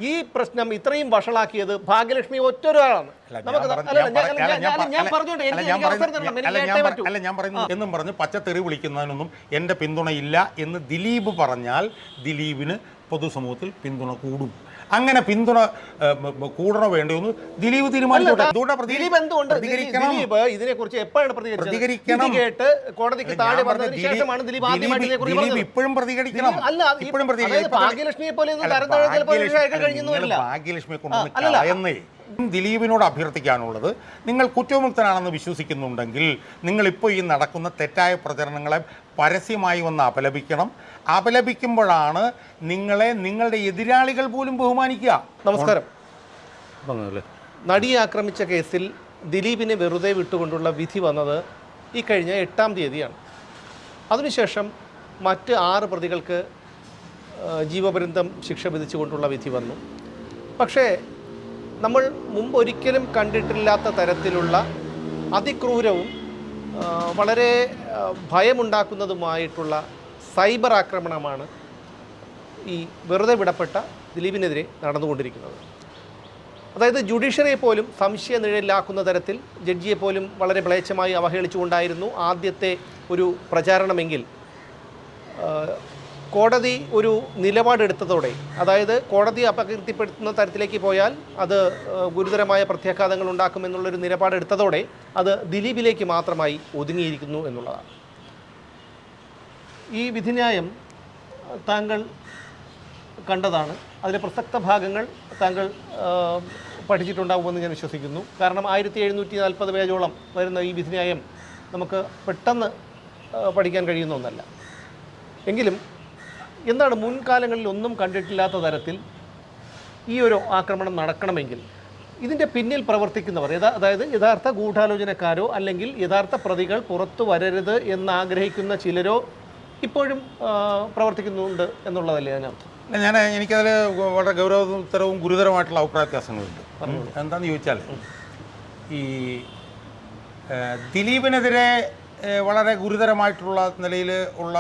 ഈ പ്രശ്നം ഇത്രയും വഷളാക്കിയത് ഭാഗ്യലക്ഷ്മി ഒറ്റൊരാളാണ്. ഞാൻ പറയുന്നത് എന്നും പറഞ്ഞ് പച്ചത്തെറി വിളിക്കുന്നതിനൊന്നും എൻ്റെ പിന്തുണയില്ല എന്ന് ദിലീപ് പറഞ്ഞാൽ ദിലീപിന് പൊതുസമൂഹത്തിൽ പിന്തുണ കൂടും. അങ്ങനെ പിന്തുണ കൂടണോ വേണ്ടോന്ന് ദിലീപ് തീരുമാനിച്ചോട്ടെ. ഇപ്പോഴും പ്രതികരിക്കണം. ഭാഗ്യലക്ഷ്മിയെ കൊണ്ടൊന്ന് ദിലീപിനോട് അഭ്യർത്ഥിക്കാനുള്ളത്, നിങ്ങൾ കുറ്റവിമുക്തനാണെന്ന് വിശ്വസിക്കുന്നുണ്ടെങ്കിൽ നിങ്ങളിപ്പോൾ ഈ നടക്കുന്ന തെറ്റായ പ്രചരണങ്ങളെ പരസ്യമായി വന്ന് അപലപിക്കണം. അപലപിക്കുമ്പോഴാണ് നിങ്ങളുടെ എതിരാളികൾ പോലും ബഹുമാനിക്കുക. നമസ്കാരം. നടിയെ ആക്രമിച്ച കേസിൽ ദിലീപിനെ വെറുതെ വിട്ടുകൊണ്ടുള്ള വിധി വന്നത് ഈ കഴിഞ്ഞ 8-ാം തീയതിയാണ്. അതിനുശേഷം മറ്റ് 6 പ്രതികൾക്ക് ജീവപര്യന്തം ശിക്ഷ വിധിച്ചുകൊണ്ടുള്ള വിധി വന്നു. പക്ഷേ നമ്മൾ മുമ്പൊരിക്കലും കണ്ടിട്ടില്ലാത്ത തരത്തിലുള്ള അതിക്രൂരവും വളരെ ഭയമുണ്ടാക്കുന്നതുമായിട്ടുള്ള സൈബർ ആക്രമണമാണ് ഈ വെറുതെ വിടപ്പെട്ട ദിലീപിനെതിരെ നടന്നുകൊണ്ടിരിക്കുന്നത്. അതായത് ജുഡീഷ്യറിയെ പോലും സംശയ നിഴലിലാക്കുന്ന തരത്തിൽ, ജഡ്ജിയെ പോലും വളരെ മ്ലേച്ഛമായി അവഹേളിച്ചുകൊണ്ടായിരുന്നു ആദ്യത്തെ ഒരു പ്രചാരണമെങ്കിൽ കോടതി ഒരു നിലപാടെടുത്തതോടെ, അതായത് കോടതി അപകീർത്തിപ്പെടുത്തുന്ന തരത്തിലേക്ക് പോയാൽ അത് ഗുരുതരമായ പ്രത്യാഘാതങ്ങൾ ഉണ്ടാക്കുമെന്നുള്ളൊരു നിലപാടെടുത്തതോടെ അത് ദിലീപിലേക്ക് മാത്രമായി ഒതുങ്ങിയിരിക്കുന്നു എന്നുള്ളതാണ്. ഈ വിധിന്യായം താങ്കൾ കണ്ടതാണ്. അതിലെ പ്രസക്ത ഭാഗങ്ങൾ താങ്കൾ പഠിച്ചിട്ടുണ്ടാകുമെന്ന് ഞാൻ വിശ്വസിക്കുന്നു. കാരണം 1740 പേജോളം വരുന്ന ഈ വിധിന്യായം നമുക്ക് പെട്ടെന്ന് പഠിക്കാൻ കഴിയുന്ന ഒന്നല്ല. എങ്കിലും എന്താണ് മുൻകാലങ്ങളിൽ ഒന്നും കണ്ടിട്ടില്ലാത്ത തരത്തിൽ ഈ ഒരു ആക്രമണം നടക്കണമെങ്കിൽ ഇതിൻ്റെ പിന്നിൽ പ്രവർത്തിക്കുന്നവർ, അതായത് യഥാർത്ഥ ഗൂഢാലോചനക്കാരോ അല്ലെങ്കിൽ യഥാർത്ഥ പ്രതികൾ പുറത്തു വരരുത് എന്നാഗ്രഹിക്കുന്ന ചിലരോ ഇപ്പോഴും പ്രവർത്തിക്കുന്നുണ്ട് എന്നുള്ളതല്ലേ അതിനർത്ഥം? എനിക്കതിൽ വളരെ ഗൗരവതരവും ഗുരുതരമായിട്ടുള്ള അഭിപ്രായ വ്യത്യാസങ്ങളുണ്ട്. എന്താണെന്ന് ചോദിച്ചാൽ, ഈ ദിലീപിനെതിരെ വളരെ ഗുരുതരമായിട്ടുള്ള നിലയിൽ ഉള്ള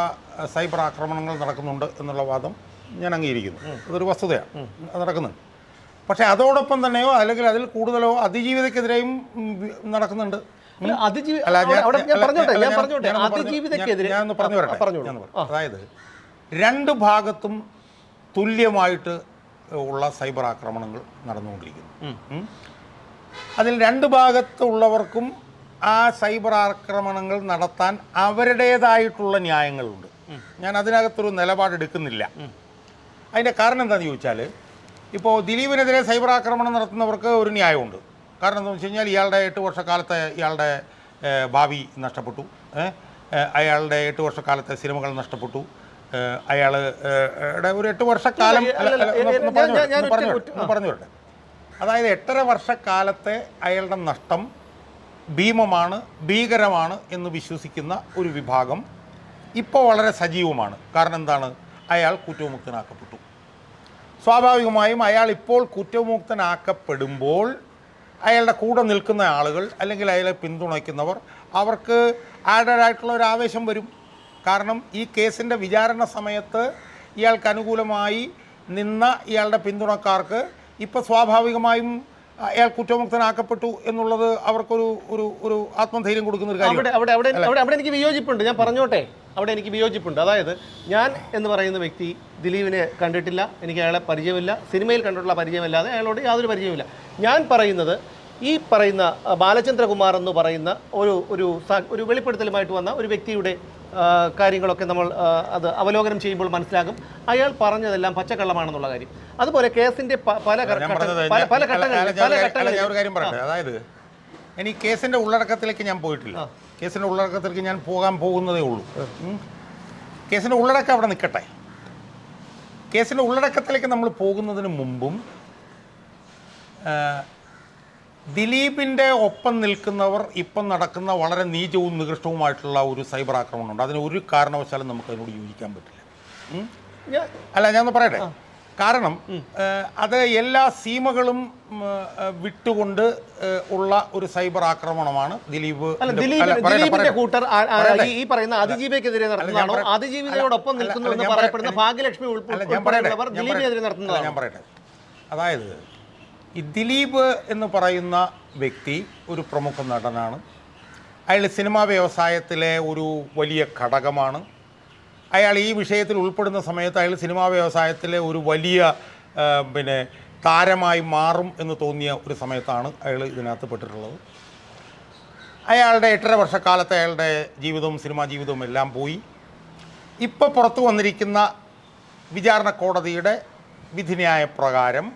സൈബർ ആക്രമണങ്ങൾ നടക്കുന്നുണ്ട് എന്നുള്ള വാദം ഞാൻ അംഗീകരിക്കുന്നു. അതൊരു വസ്തുതയാണ്, അത് നടക്കുന്നുണ്ട്. പക്ഷേ അതോടൊപ്പം തന്നെയോ അല്ലെങ്കിൽ അതിൽ കൂടുതലോ അതിജീവിതക്കെതിരെയും നടക്കുന്നുണ്ട്. അതായത് 2 ഭാഗത്തും തുല്യമായിട്ട് ഉള്ള സൈബർ ആക്രമണങ്ങൾ നടന്നുകൊണ്ടിരിക്കുന്നു. അതിൽ 2 ഭാഗത്തുള്ളവർക്കും ആ സൈബർ ആക്രമണങ്ങൾ നടത്താൻ അവരുടേതായിട്ടുള്ള ന്യായങ്ങളുണ്ട്. ഞാൻ അതിനകത്തൊരു നിലപാടെടുക്കുന്നില്ല. അതിൻ്റെ കാരണം എന്താണെന്ന് ചോദിച്ചാൽ, ഇപ്പോൾ ദിലീപിനെതിരെ സൈബർ ആക്രമണം നടത്തുന്നവർക്ക് ഒരു ന്യായമുണ്ട്. കാരണം എന്താണെന്ന് വെച്ച് കഴിഞ്ഞാൽ ഇയാളുടെ 8 വർഷക്കാലത്തെ ഇയാളുടെ ഭാവി നഷ്ടപ്പെട്ടു, അയാളുടെ 8 വർഷക്കാലത്തെ സിനിമകൾ നഷ്ടപ്പെട്ടു, അയാളുടെ ഒരു 8 വർഷക്കാലം പറഞ്ഞു വരട്ടെ. അതായത് 8.5 വർഷക്കാലത്തെ അയാളുടെ നഷ്ടം ഭീമമാണ്, ഭീകരമാണ് എന്ന് വിശ്വസിക്കുന്ന ഒരു വിഭാഗം ഇപ്പോൾ വളരെ സജീവമാണ്. കാരണം എന്താണ്? അയാൾ കുറ്റവിമുക്തനാക്കപ്പെട്ടു. സ്വാഭാവികമായും അയാൾ ഇപ്പോൾ കുറ്റവിമുക്തനാക്കപ്പെടുമ്പോൾ അയാളുടെ കൂടെ നിൽക്കുന്ന ആളുകൾ അല്ലെങ്കിൽ അയാളെ പിന്തുണയ്ക്കുന്നവർ, അവർക്ക് ആരുടേതായിട്ടുള്ള ഒരു ആവേശം വരും. കാരണം ഈ കേസിൻ്റെ വിചാരണ സമയത്ത് ഇയാൾക്ക് അനുകൂലമായി നിന്ന ഇയാളുടെ പിന്തുണക്കാർക്ക് ഇപ്പോൾ സ്വാഭാവികമായും അയാൾ കുറ്റമുക്തനാക്കപ്പെട്ടു എന്നുള്ളത് അവർക്കൊരു ഒരു ആത്മധൈര്യം കൊടുക്കുന്ന ഒരു കാര്യം. അവിടെ എനിക്ക് വിയോജിപ്പുണ്ട്. ഞാൻ പറഞ്ഞോട്ടെ, അവിടെ എനിക്ക് വിയോജിപ്പുണ്ട്. അതായത് ഞാൻ എന്ന് പറയുന്ന വ്യക്തി ദിലീപിനെ കണ്ടിട്ടില്ല, എനിക്ക് അയാളെ പരിചയമില്ല, സിനിമയിൽ കണ്ടിട്ടുള്ള പരിചയമല്ലാതെ അയാളോട് യാതൊരു പരിചയമില്ല. ഞാൻ പറയുന്നത് ഈ പറയുന്ന ബാലചന്ദ്രകുമാർ എന്ന് പറയുന്ന ഒരു വെളിപ്പെടുത്തലുമായിട്ട് വന്ന ഒരു വ്യക്തിയുടെ കാര്യങ്ങളൊക്കെ നമ്മൾ അത് അവലോകനം ചെയ്യുമ്പോൾ മനസ്സിലാകും അയാൾ പറഞ്ഞതെല്ലാം പച്ചക്കള്ളമാണെന്നുള്ള കാര്യം. അതുപോലെ കേസിന്റെ പല ഘട്ടങ്ങളിൽ, അതായത് ഇനി കേസിന്റെ ഉള്ളടക്കത്തിലേക്ക് ഞാൻ പോയിട്ടില്ല. കേസിന്റെ ഉള്ളടക്കത്തിലേക്ക് ഞാൻ പോകാൻ പോകുന്നതേ ഉള്ളൂ. കേസിന്റെ ഉള്ളടക്കം അവിടെ നിൽക്കട്ടെ. കേസിന്റെ ഉള്ളടക്കത്തിലേക്ക് നമ്മൾ പോകുന്നതിന് മുമ്പും ദിലീപിൻ്റെ ഒപ്പം നിൽക്കുന്നവർ ഇപ്പം നടക്കുന്ന വളരെ നീചവും നികൃഷ്ടവുമായിട്ടുള്ള ഒരു സൈബർ ആക്രമണമുണ്ട്. അതിന് ഒരു കാരണവശാലും നമുക്ക് അതിനോട് യോജിക്കാൻ പറ്റില്ല. അല്ല, ഞാനൊന്ന് പറയട്ടെ. കാരണം അത് എല്ലാ സീമകളും വിട്ടുകൊണ്ട് ഉള്ള ഒരു സൈബർ ആക്രമണമാണ് ദിലീപ്. കൂട്ടർ ഈ പറയുന്ന അതിജീവിക്കെതിരെ നടത്തുന്നതാണോ, അതിജീവിതയോടൊപ്പം നിൽക്കുന്നു എന്ന് പറയപ്പെടുന്ന ഭാഗ്യലക്ഷ്മി ഉൾപ്പെടെയുള്ളവർ ദിലീപിനെതിരെ നടത്തുന്നതാണ്? ഞാൻ പറയട്ടെ, അതായത് ഈ ദിലീപ് എന്ന് പറയുന്ന വ്യക്തി ഒരു പ്രമുഖ നടനാണ്. അയാൾ സിനിമാ വ്യവസായത്തിലെ ഒരു വലിയ ഘടകമാണ്. അയാൾ ഈ വിഷയത്തിൽ ഉൾപ്പെടുന്ന സമയത്ത് അയാൾ സിനിമാ വ്യവസായത്തിലെ ഒരു വലിയ താരമായി മാറും എന്ന് തോന്നിയ ഒരു സമയത്താണ് അയാൾ ഇതിനകത്ത് പെട്ടിട്ടുള്ളത്. അയാളുടെ 8.5 വർഷക്കാലത്തെ അയാളുടെ ജീവിതവും സിനിമാ ജീവിതവും എല്ലാം പോയി. ഇപ്പോൾ പുറത്തു വന്നിരിക്കുന്ന വിചാരണ കോടതിയുടെ വിധിന്യായ പ്രകാരം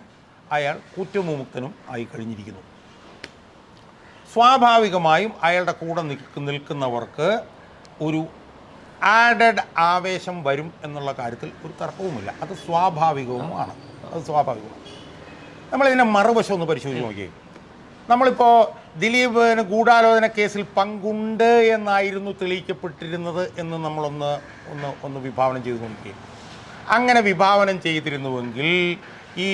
അയാൾ കുറ്റവിമുക്തനും ആയി കഴിഞ്ഞിരിക്കുന്നു. സ്വാഭാവികമായും അയാളുടെ കൂടെ നിൽക്കുന്നവർക്ക് ഒരു ആഡഡ് ആവേശം വരും എന്നുള്ള കാര്യത്തിൽ ഒരു തർക്കവുമില്ല. അത് സ്വാഭാവികവുമാണ്. നമ്മളിതിനെ മറുവശം ഒന്ന് പരിശോധിച്ച് നോക്കിയേ. നമ്മളിപ്പോൾ ദിലീപിന് ഗൂഢാലോചന കേസിൽ പങ്കുണ്ട് എന്നായിരുന്നു തെളിയിക്കപ്പെട്ടിരുന്നത് എന്ന് നമ്മളൊന്ന് വിഭാവനം ചെയ്ത് നോക്കിയേ. അങ്ങനെ വിഭാവനം ചെയ്തിരുന്നുവെങ്കിൽ ഈ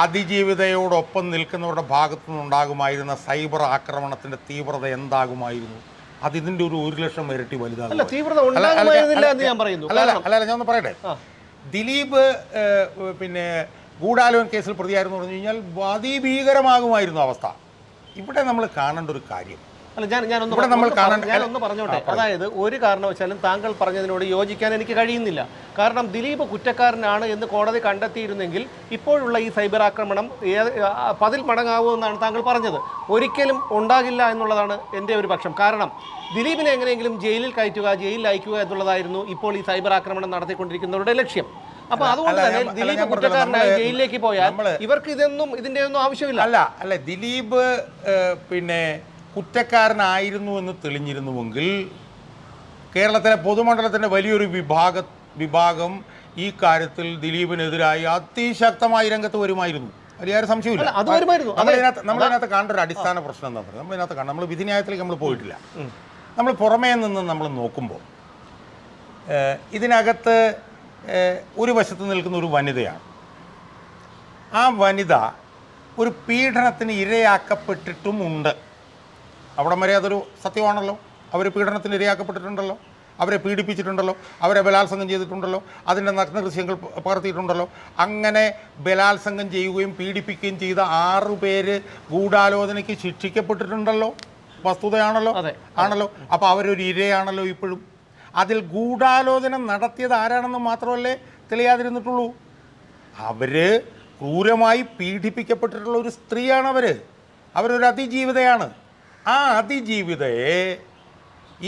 അതിജീവിതയോടൊപ്പം നിൽക്കുന്നവരുടെ ഭാഗത്തു നിന്നുണ്ടാകുമായിരുന്ന സൈബർ ആക്രമണത്തിൻ്റെ തീവ്രത എന്താകുമായിരുന്നു? അതിതിൻ്റെ ഒരു 1,00,000 ഇരട്ടി വലുതാകും. അല്ല, ഞാൻ ഒന്ന് പറയട്ടെ. ദിലീപ് ഗൂഢാലോചന കേസിൽ പ്രതിയായിരുന്നു പറഞ്ഞു കഴിഞ്ഞാൽ അതിഭീകരമാകുമായിരുന്നു അവസ്ഥ. ഇവിടെ നമ്മൾ കാണേണ്ട ഒരു കാര്യം, ഞാനൊന്ന് പറഞ്ഞോട്ടെ. അതായത് ഒരു കാരണവശാലും താങ്കൾ പറഞ്ഞതിനോട് യോജിക്കാൻ എനിക്ക് കഴിയുന്നില്ല. കാരണം ദിലീപ് കുറ്റക്കാരനാണ് എന്ന് കോടതി കണ്ടെത്തിയിരുന്നെങ്കിൽ ഇപ്പോഴുള്ള ഈ സൈബർ ആക്രമണം 10 മടങ്ങാവുമെന്നാണ് താങ്കൾ പറഞ്ഞത്. ഒരിക്കലും ഉണ്ടാകില്ല എന്നുള്ളതാണ് എൻ്റെ ഒരു പക്ഷം. കാരണം ദിലീപിനെ എങ്ങനെയെങ്കിലും ജയിലിൽ കയറ്റുക, ജയിലിൽ അയക്കുക എന്നുള്ളതായിരുന്നു ഇപ്പോൾ ഈ സൈബർ ആക്രമണം നടത്തിക്കൊണ്ടിരിക്കുന്നവരുടെ ലക്ഷ്യം. അപ്പൊ അതുകൊണ്ട് തന്നെ ദിലീപ് കുറ്റക്കാരനായി ജയിലിലേക്ക് പോയാൽ ഇവർക്ക് ഇതിന്റെ ഒന്നും ആവശ്യമില്ല. അല്ല ദിലീപ് കുറ്റക്കാരനായിരുന്നു എന്ന് തെളിഞ്ഞിരുന്നുവെങ്കിൽ കേരളത്തിലെ പൊതുമണ്ഡലത്തിൻ്റെ വലിയൊരു വിഭാഗം ഈ കാര്യത്തിൽ ദിലീപിനെതിരായി അതിശക്തമായി രംഗത്ത് വരുമായിരുന്നു. അതിൽ സംശയമില്ല. നമ്മളതിനകത്ത് കാണേണ്ട ഒരു അടിസ്ഥാന പ്രശ്നം എന്താ പറയുക, നമ്മളിതിനകത്ത് നമ്മൾ വിധിന്യായത്തിലേക്ക് നമ്മൾ പോയിട്ടില്ല. നമ്മൾ പുറമേ നിന്ന് നമ്മൾ നോക്കുമ്പോൾ ഇതിനകത്ത് ഒരു വശത്ത് നിൽക്കുന്ന ഒരു വനിതയാണ്. ആ വനിത ഒരു പീഡനത്തിന് ഇരയാക്കപ്പെട്ടിട്ടുമുണ്ട്. അവിടം വരെ അതൊരു സത്യമാണല്ലോ. അവർ പീഡനത്തിന് ഇരയാക്കപ്പെട്ടിട്ടുണ്ടല്ലോ, അവരെ പീഡിപ്പിച്ചിട്ടുണ്ടല്ലോ, അവരെ ബലാത്സംഗം ചെയ്തിട്ടുണ്ടല്ലോ, അതിൻ്റെ നഗ്ന ദൃശ്യങ്ങൾ പകർത്തിയിട്ടുണ്ടല്ലോ. അങ്ങനെ ബലാത്സംഗം ചെയ്യുകയും പീഡിപ്പിക്കുകയും ചെയ്ത 6 പേര് ഗൂഢാലോചനയ്ക്ക് ശിക്ഷിക്കപ്പെട്ടിട്ടുണ്ടല്ലോ. വസ്തുതയാണല്ലോ, ആണല്ലോ. അപ്പോൾ അവരൊരു ഇരയാണല്ലോ ഇപ്പോഴും. അതിൽ ഗൂഢാലോചന നടത്തിയത് ആരാണെന്ന് മാത്രമല്ലേ തെളിയാതിരുന്നിട്ടുള്ളൂ. അവർ ക്രൂരമായി പീഡിപ്പിക്കപ്പെട്ടിട്ടുള്ള ഒരു സ്ത്രീയാണ്. അവരൊരു അതിജീവിതയാണ്. ആ അതിജീവിതയെ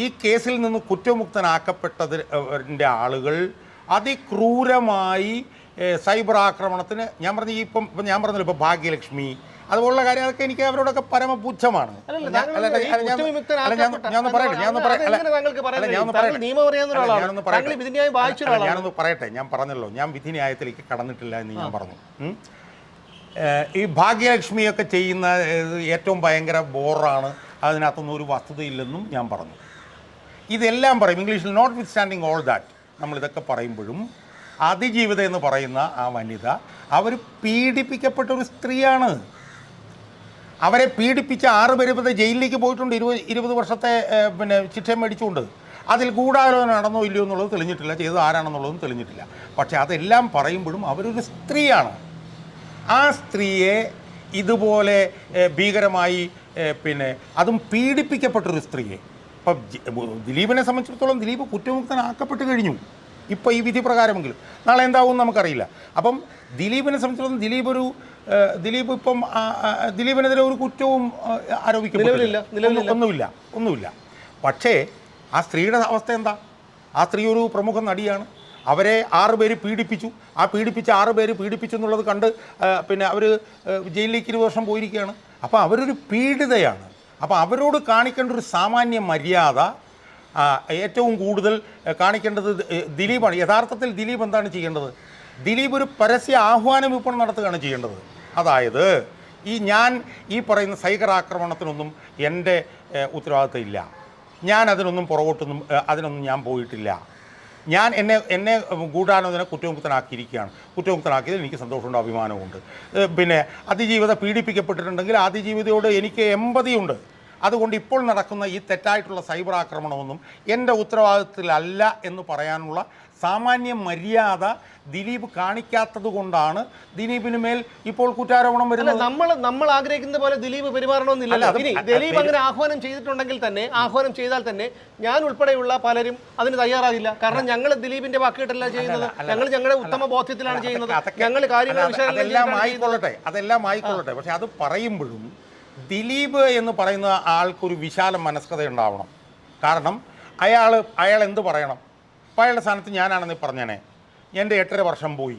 ഈ കേസിൽ നിന്ന് കുറ്റമുക്തനാക്കപ്പെട്ടതിൻ്റെ ആളുകൾ അതിക്രൂരമായി സൈബർ ആക്രമണത്തിന് ഞാൻ പറഞ്ഞല്ലോ ഇപ്പോൾ ഭാഗ്യലക്ഷ്മി അതുപോലുള്ള കാര്യം, അതൊക്കെ എനിക്ക് അവരോടൊക്കെ പരമപുച്ഛമാണ്. ഞാനൊന്ന് പറയട്ടെ. ഞാൻ പറഞ്ഞല്ലോ, ഞാൻ വിധിന്യായത്തിലേക്ക് കടന്നിട്ടില്ല എന്ന് ഞാൻ പറഞ്ഞു. ഈ ഭാഗ്യലക്ഷ്മിയൊക്കെ ചെയ്യുന്ന ഏറ്റവും ഭയങ്കര ബോറാണ്, അതിനകത്തൊന്നും ഒരു വസ്തുതയില്ലെന്നും ഞാൻ പറഞ്ഞു. ഇതെല്ലാം പറയും ഇംഗ്ലീഷിൽ. Notwithstanding all that, നമ്മളിതൊക്കെ പറയുമ്പോഴും അതിജീവിത എന്ന് പറയുന്ന ആ വനിത അവർ പീഡിപ്പിക്കപ്പെട്ട ഒരു സ്ത്രീയാണ്. അവരെ പീഡിപ്പിച്ച 6 പേര് ജയിലിലേക്ക് പോയിട്ടുണ്ട്. 20 വർഷത്തെ ശിക്ഷ മേടിച്ചുകൊണ്ട്. അതിൽ ഗൂഢാലോചന നടന്നോ ഇല്ലയോ എന്നുള്ളത് തെളിഞ്ഞിട്ടില്ല, ചെയ്തത് ആരാണെന്നുള്ളതും തെളിഞ്ഞിട്ടില്ല. പക്ഷേ അതെല്ലാം പറയുമ്പോഴും അവരൊരു സ്ത്രീയാണ്. ആ സ്ത്രീയെ ഇതുപോലെ ഭീകരമായി അതും പീഡിപ്പിക്കപ്പെട്ടൊരു സ്ത്രീയെ, ഇപ്പം ദിലീപിനെ സംബന്ധിച്ചിടത്തോളം ദിലീപ് കുറ്റമുക്തനാക്കപ്പെട്ട് കഴിഞ്ഞു. ഇപ്പോൾ ഈ വിധി പ്രകാരമെങ്കിലും നാളെ എന്താവും നമുക്കറിയില്ല. അപ്പം ദിലീപിനെ സംബന്ധിച്ചിടത്തോളം ദിലീപ് ഇപ്പം ദിലീപിനെതിരെ ഒരു കുറ്റവും ആരോപിക്കപ്പെട്ടില്ല, ഒന്നുമില്ല. പക്ഷേ ആ സ്ത്രീയുടെ അവസ്ഥ എന്താ? ആ സ്ത്രീ ഒരു പ്രമുഖ നടിയാണ്. അവരെ 6 പേര് പീഡിപ്പിച്ചു. ആ പീഡിപ്പിച്ച 6 പേര് പീഡിപ്പിച്ചു എന്നുള്ളത് കണ്ട് അവർ ജയിലിലേക്ക് 20 വർഷം പോയിരിക്കുകയാണ്. അപ്പോൾ അവരൊരു പീഡിതയാണ്. അപ്പോൾ അവരോട് കാണിക്കേണ്ട ഒരു സാമാന്യ മര്യാദ ഏറ്റവും കൂടുതൽ കാണിക്കേണ്ടത് ദിലീപാണ്. യഥാർത്ഥത്തിൽ ദിലീപ് എന്താണ് ചെയ്യേണ്ടത്? ദിലീപ് ഒരു പരസ്യ ആഹ്വാനം ഇപ്പോൾ നടത്തുകയാണ് ചെയ്യേണ്ടത്. അതായത് ഞാൻ ഈ പറയുന്ന സൈബർ ആക്രമണത്തിനൊന്നും എൻ്റെ ഉത്തരവാദിത്തം ഇല്ല, ഞാൻ അതിനൊന്നും ഞാൻ പോയിട്ടില്ല, ഞാൻ എന്നെ ഗൂഢാലോചന കുറ്റമുക്തനാക്കിയതിൽ എനിക്ക് സന്തോഷമുണ്ട്, അഭിമാനമുണ്ട്. അതിജീവിത പീഡിപ്പിക്കപ്പെട്ടിട്ടുണ്ടെങ്കിൽ അതിജീവിതയോട് എനിക്ക് എമ്പതിയുണ്ട്. അതുകൊണ്ട് ഇപ്പോൾ നടക്കുന്ന ഈ തെറ്റായിട്ടുള്ള സൈബർ ആക്രമണമൊന്നും എൻ്റെ ഉത്തരവാദിത്തത്തിലല്ല എന്ന് പറയാനുള്ള സാമാന്യ മര്യാദ ദിലീപ് കാണിക്കാത്തത് കൊണ്ടാണ് ദിലീപിന് മേൽ ഇപ്പോൾ കുറ്റാരോപണം വരുന്നത്. നമ്മൾ ആഗ്രഹിക്കുന്ന പോലെ ദിലീപ് പെരുമാറണമെന്നില്ല. ഇനി ദിലീപ് അങ്ങനെ ആഹ്വാനം ചെയ്തിട്ടുണ്ടെങ്കിൽ തന്നെ, ആഹ്വാനം ചെയ്താൽ തന്നെ ഞാൻ ഉൾപ്പെടെയുള്ള പലരും അതിന് തയ്യാറാകില്ല. കാരണം ഞങ്ങൾ ദിലീപിന്റെ വാക്കുകേട്ടല്ല ചെയ്യുന്നത്, ഞങ്ങൾ ഞങ്ങളുടെ ഉത്തമ ബോധ്യത്തിലാണ് ചെയ്യുന്നത്, ഞങ്ങൾ കാര്യങ്ങൾ അതെല്ലാം ആയിക്കൊള്ളട്ടെ. പക്ഷെ അത് പറയുമ്പോഴും ദിലീപ് എന്ന് പറയുന്ന ആൾക്കൊരു വിശാല മനസ്കത ഉണ്ടാവണം. കാരണം അയാൾ എന്ത് പറയണം? അപ്പോൾ അയാളുടെ സ്ഥാനത്ത് ഞാനാണെന്ന് പറഞ്ഞേനെ, എൻ്റെ 8.5 വർഷം പോയി,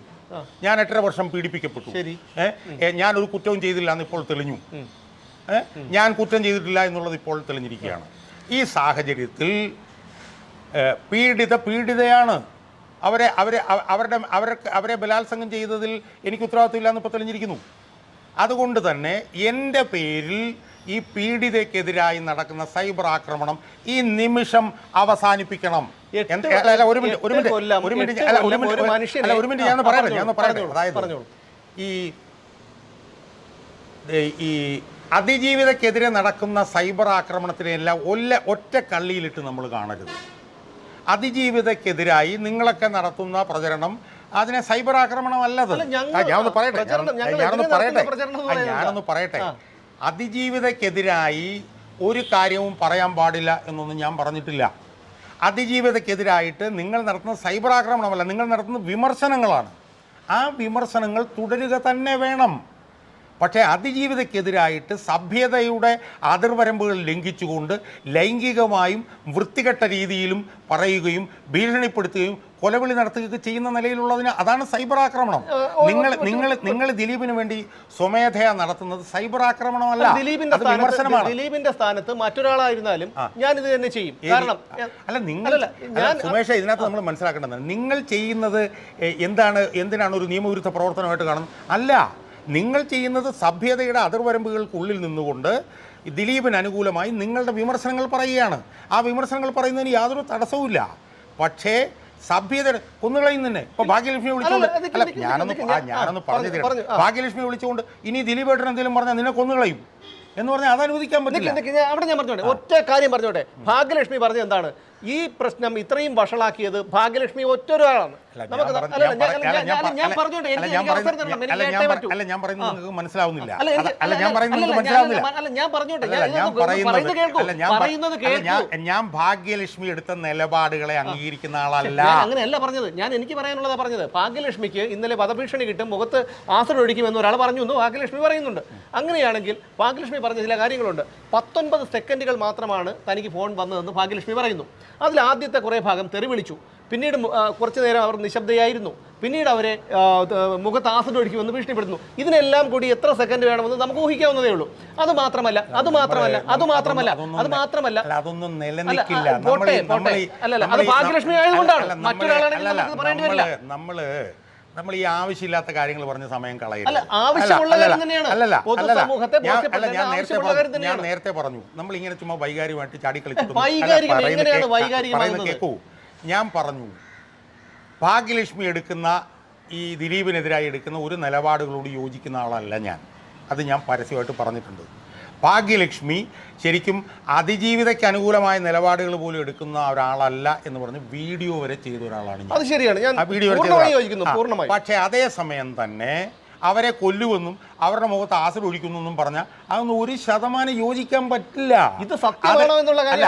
ഞാൻ 8.5 വർഷം പീഡിപ്പിക്കപ്പെട്ടു, ഞാനൊരു കുറ്റവും ചെയ്തില്ല എന്ന് ഇപ്പോൾ തെളിഞ്ഞു, ഞാൻ കുറ്റം ചെയ്തിട്ടില്ല എന്നുള്ളത് ഇപ്പോൾ തെളിഞ്ഞിരിക്കുകയാണ്. ഈ സാഹചര്യത്തിൽ പീഡിതയാണ്, അവരെ ബലാത്സംഗം ചെയ്തതിൽ എനിക്ക് ഉത്തരവാദിത്തമില്ല എന്ന് ഇപ്പോൾ തെളിഞ്ഞിരിക്കുന്നു. അതുകൊണ്ട് തന്നെ എൻ്റെ പേരിൽ ഈ പീഡിതയ്ക്കെതിരായി നടക്കുന്ന സൈബർ ആക്രമണം ഈ നിമിഷം അവസാനിപ്പിക്കണം. ഒരു മിനിറ്റ് ഞാൻ പറയട്ടെ. അതായത് ഈ അതിജീവിതക്കെതിരെ നടക്കുന്ന സൈബർ ആക്രമണത്തിനെല്ലാം ഒറ്റ കള്ളിയിലിട്ട് നമ്മൾ കാണരുത്. അതിജീവിതക്കെതിരായി നിങ്ങളൊക്കെ നടത്തുന്ന പ്രചരണം അതിനെ സൈബർ ആക്രമണമല്ലത്. ഞാനൊന്ന് പറയട്ടെ. അതിജീവിതക്കെതിരായി ഒരു കാര്യവും പറയാൻ പാടില്ല എന്നൊന്നും ഞാൻ പറഞ്ഞിട്ടില്ല. അതിജീവിതക്കെതിരായിട്ട് നിങ്ങൾ നടത്തുന്ന സൈബർ ആക്രമണമല്ല, നിങ്ങൾ നടത്തുന്ന വിമർശനങ്ങളാണ്. ആ വിമർശനങ്ങൾ തുടരുക തന്നെ വേണം. പക്ഷേ അതിജീവിതക്കെതിരായിട്ട് സഭ്യതയുടെ അതിർവരമ്പുകൾ ലംഘിച്ചുകൊണ്ട് ലൈംഗികമായും വൃത്തികെട്ട രീതിയിലും പറയുകയും ഭീഷണിപ്പെടുത്തുകയും കൊലവിളി നടത്തുകയൊക്കെ ചെയ്യുന്ന നിലയിലുള്ളതിന് അതാണ് സൈബർ ആക്രമണം. നിങ്ങൾ ദിലീപിന് വേണ്ടി സ്വമേധയാ നടത്തുന്നത് സൈബർ ആക്രമണമല്ല, വിമർശനമാണ്. ദിലീപിന്റെ സ്ഥാനത്ത് മറ്റൊരാളായിരുന്നാലും ഞാൻ ഇത് തന്നെ ചെയ്യും. കാരണം സുമേഷ്, ഇതിനകത്ത് നമ്മൾ മനസ്സിലാക്കേണ്ടത് നിങ്ങൾ ചെയ്യുന്നത് എന്തിനാണ് ഒരു നിയമവിരുദ്ധ പ്രവർത്തനമായിട്ട് കാണുന്നത്? അല്ല, നിങ്ങൾ ചെയ്യുന്നത് സഭ്യതയുടെ അതിർവരമ്പുകൾക്കുള്ളിൽ നിന്നുകൊണ്ട് ദിലീപിന് അനുകൂലമായി നിങ്ങളുടെ വിമർശനങ്ങൾ പറയുകയാണ്. ആ വിമർശനങ്ങൾ പറയുന്നതിന് യാതൊരു തടസ്സവുമില്ല. പക്ഷേ സഭ്യത കൊന്നുകളയും തന്നെ. ഇപ്പൊ ഭാഗ്യലക്ഷ്മി വിളിച്ചുകൊണ്ട് ഞാനൊന്ന് പറഞ്ഞു തരാം. ഭാഗ്യലക്ഷ്മി വിളിച്ചുകൊണ്ട് ഇനി ദിലീപേട്ടൻ എന്തെങ്കിലും പറഞ്ഞാൽ നിന്നെ കൊന്നുകളയും എന്ന് പറഞ്ഞാൽ അത് അനുവദിക്കാൻ പറ്റില്ല. അവിടെ ഞാൻ പറഞ്ഞോട്ടെ, ഒറ്റ കാര്യം പറഞ്ഞോട്ടെ. ഭാഗ്യലക്ഷ്മി പറഞ്ഞത് എന്താണ്? ഈ പ്രശ്നം ഇത്രയും വഷളാക്കിയത് ഭാഗ്യലക്ഷ്മി ഒറ്റൊരാളാണ്. ഞാൻ പറയുന്നത് മനസ്സിലാവുന്നില്ല. ഞാൻ ഭാഗ്യലക്ഷ്മി എടുത്ത നിലപാടുകളെ അംഗീകരിക്കുന്ന ആളല്ല. അങ്ങനെയല്ല പറഞ്ഞത്. ഞാൻ എനിക്ക് പറയാനുള്ളതാ പറഞ്ഞത്. ഭാഗ്യലക്ഷ്മിക്ക് ഇന്നലെ വധഭീഷണി കിട്ടും, മുഖത്ത് ആസിഡ് ഒഴിക്കുമെന്ന് ഒരാൾ പറഞ്ഞു എന്ന് ഭാഗ്യലക്ഷ്മി പറയുന്നുണ്ട്. അങ്ങനെയാണെങ്കിൽ ഭാഗ്യലക്ഷ്മി പറഞ്ഞ ചില കാര്യങ്ങളുണ്ട്. 19 സെക്കൻഡുകൾ മാത്രമാണ് തനിക്ക് ഫോൺ വന്നതെന്ന് ഭാഗ്യലക്ഷ്മി പറയുന്നു. അതിൽ ആദ്യത്തെ കുറേ ഭാഗം തെറി വിളിച്ചു, പിന്നീട് കുറച്ചു നേരം അവർ നിശബ്ദയായിരുന്നു, പിന്നീട് അവരെ മുഖത്ത് ആസിഡ് ഒഴിക്കുമെന്ന് ഭീഷണിപ്പെടുന്നു. ഇതിനെല്ലാം കൂടി എത്ര സെക്കൻഡ് വേണമെന്ന് നമുക്ക് ഊഹിക്കാവുന്നതേ ഉള്ളൂ. അത് മാത്രമല്ല അതൊന്നും നിലനിൽക്കില്ല. അത് ഭാഗ്യലക്ഷ്മി ആയതുകൊണ്ടാണ്. മറ്റൊരാളാണെങ്കിൽ നമുക്ക് പറയേണ്ടി വരില്ല. നമ്മൾ ഈ ആവശ്യമില്ലാത്ത കാര്യങ്ങൾ പറഞ്ഞ സമയം കളയില്ല. ഞാൻ നേരത്തെ പറഞ്ഞു, നമ്മൾ ഇങ്ങനെ ചുമ്മാ വൈകാരികമായിട്ട് ചാടിക്കളിച്ചിട്ട് കേൾക്കൂ. ഞാൻ പറഞ്ഞു, ഭാഗ്യലക്ഷ്മി എടുക്കുന്ന ഈ ദിലീപിനെതിരായി എടുക്കുന്ന ഒരു നിലപാടുകളോട് യോജിക്കുന്ന ആളല്ല ഞാൻ. അത് ഞാൻ പരസ്യമായിട്ട് പറഞ്ഞിട്ടുണ്ട്. ഭാഗ്യലക്ഷ്മി ശരിക്കും അതിജീവിതയ്ക്ക് അനുകൂലമായ നിലപാടുകൾ പോലും എടുക്കുന്ന ഒരാളല്ല എന്ന് പറഞ്ഞ് വീഡിയോ വരെ ചെയ്ത ഒരാളാണ് ഞാൻ. അത് ശരിയാണ്, ഞാൻ വീഡിയോ പൂർണ്ണമായി. പക്ഷേ അതേസമയം തന്നെ അവരെ കൊല്ലുമെന്നും അവരുടെ മുഖത്ത് ആസിഡ് ഒഴിക്കുന്നെന്നും പറഞ്ഞാൽ അതൊന്നും 1% യോജിക്കാൻ പറ്റില്ല. ഇത് സത്യമാണോ എന്നുള്ള കാര്യം,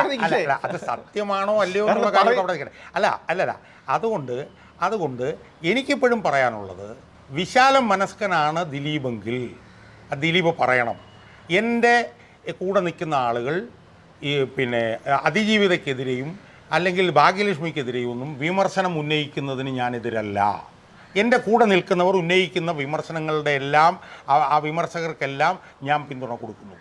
അത് സത്യമാണോ അല്ലയോ എന്നുള്ള കാര്യം അവിടെ നിൽക്കട്ടെ. അല്ലല്ല അതുകൊണ്ട് എനിക്കിപ്പോഴും പറയാനുള്ളത്, വിശാല മനസ്കനാണ് ദിലീപെങ്കിൽ ദിലീപ് പറയണം, എൻ്റെ കൂടെ നിൽക്കുന്ന ആളുകൾ ഈ അതിജീവിതയ്ക്കെതിരെയും അല്ലെങ്കിൽ ഭാഗ്യലക്ഷ്മിക്കെതിരെയും ഒന്നും വിമർശനം ഉന്നയിക്കുന്നതിന് ഞാനെതിരല്ല. എൻ്റെ കൂടെ നിൽക്കുന്നവർ ഉന്നയിക്കുന്ന വിമർശനങ്ങളുടെ എല്ലാം ആ വിമർശകർക്കെല്ലാം ഞാൻ പിന്തുണ കൊടുക്കുന്നു.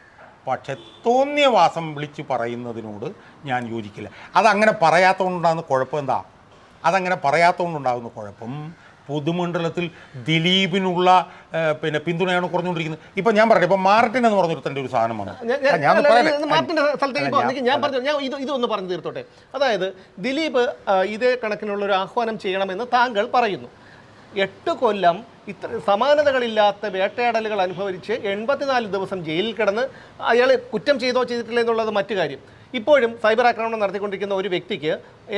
പക്ഷെ തോന്നിയവാസം വിളിച്ച് പറയുന്നതിനോട് ഞാൻ യോജിക്കില്ല. അതങ്ങനെ പറയാത്തതുകൊണ്ടുണ്ടാകുന്ന കുഴപ്പം എന്താ? അതങ്ങനെ പറയാത്തതുകൊണ്ടുണ്ടാകുന്ന കുഴപ്പം പൊതുമണ്ഡലത്തിൽ ദിലീപിനുള്ള പിന്തുണയാണ് കുറഞ്ഞുകൊണ്ടിരിക്കുന്നത്. ഇപ്പം ഞാൻ പറയട്ടെ, ഇപ്പം മാർട്ടിൻ എന്ന് പറഞ്ഞൊരുത്തൻ്റെ ഒരു സാധനമാണ്. ഇതൊന്ന് പറഞ്ഞു തീർത്തോട്ടെ. അതായത് ദിലീപ് ഇതേ കണക്കിനുള്ള ഒരു ആഹ്വാനം ചെയ്യണമെന്ന് താങ്കൾ പറയുന്നു. 8 കൊല്ലം ഇത്ര സമാനതകളില്ലാത്ത വേട്ടയാടലുകൾ അനുഭവിച്ച് 84 ദിവസം ജയിലിൽ കിടന്ന് അയാൾ കുറ്റം ചെയ്തോ ചെയ്തിട്ടില്ല എന്നുള്ളത് മറ്റു കാര്യം. ഇപ്പോഴും സൈബർ ആക്രമണം നടത്തിക്കൊണ്ടിരിക്കുന്ന ഒരു വ്യക്തിക്ക്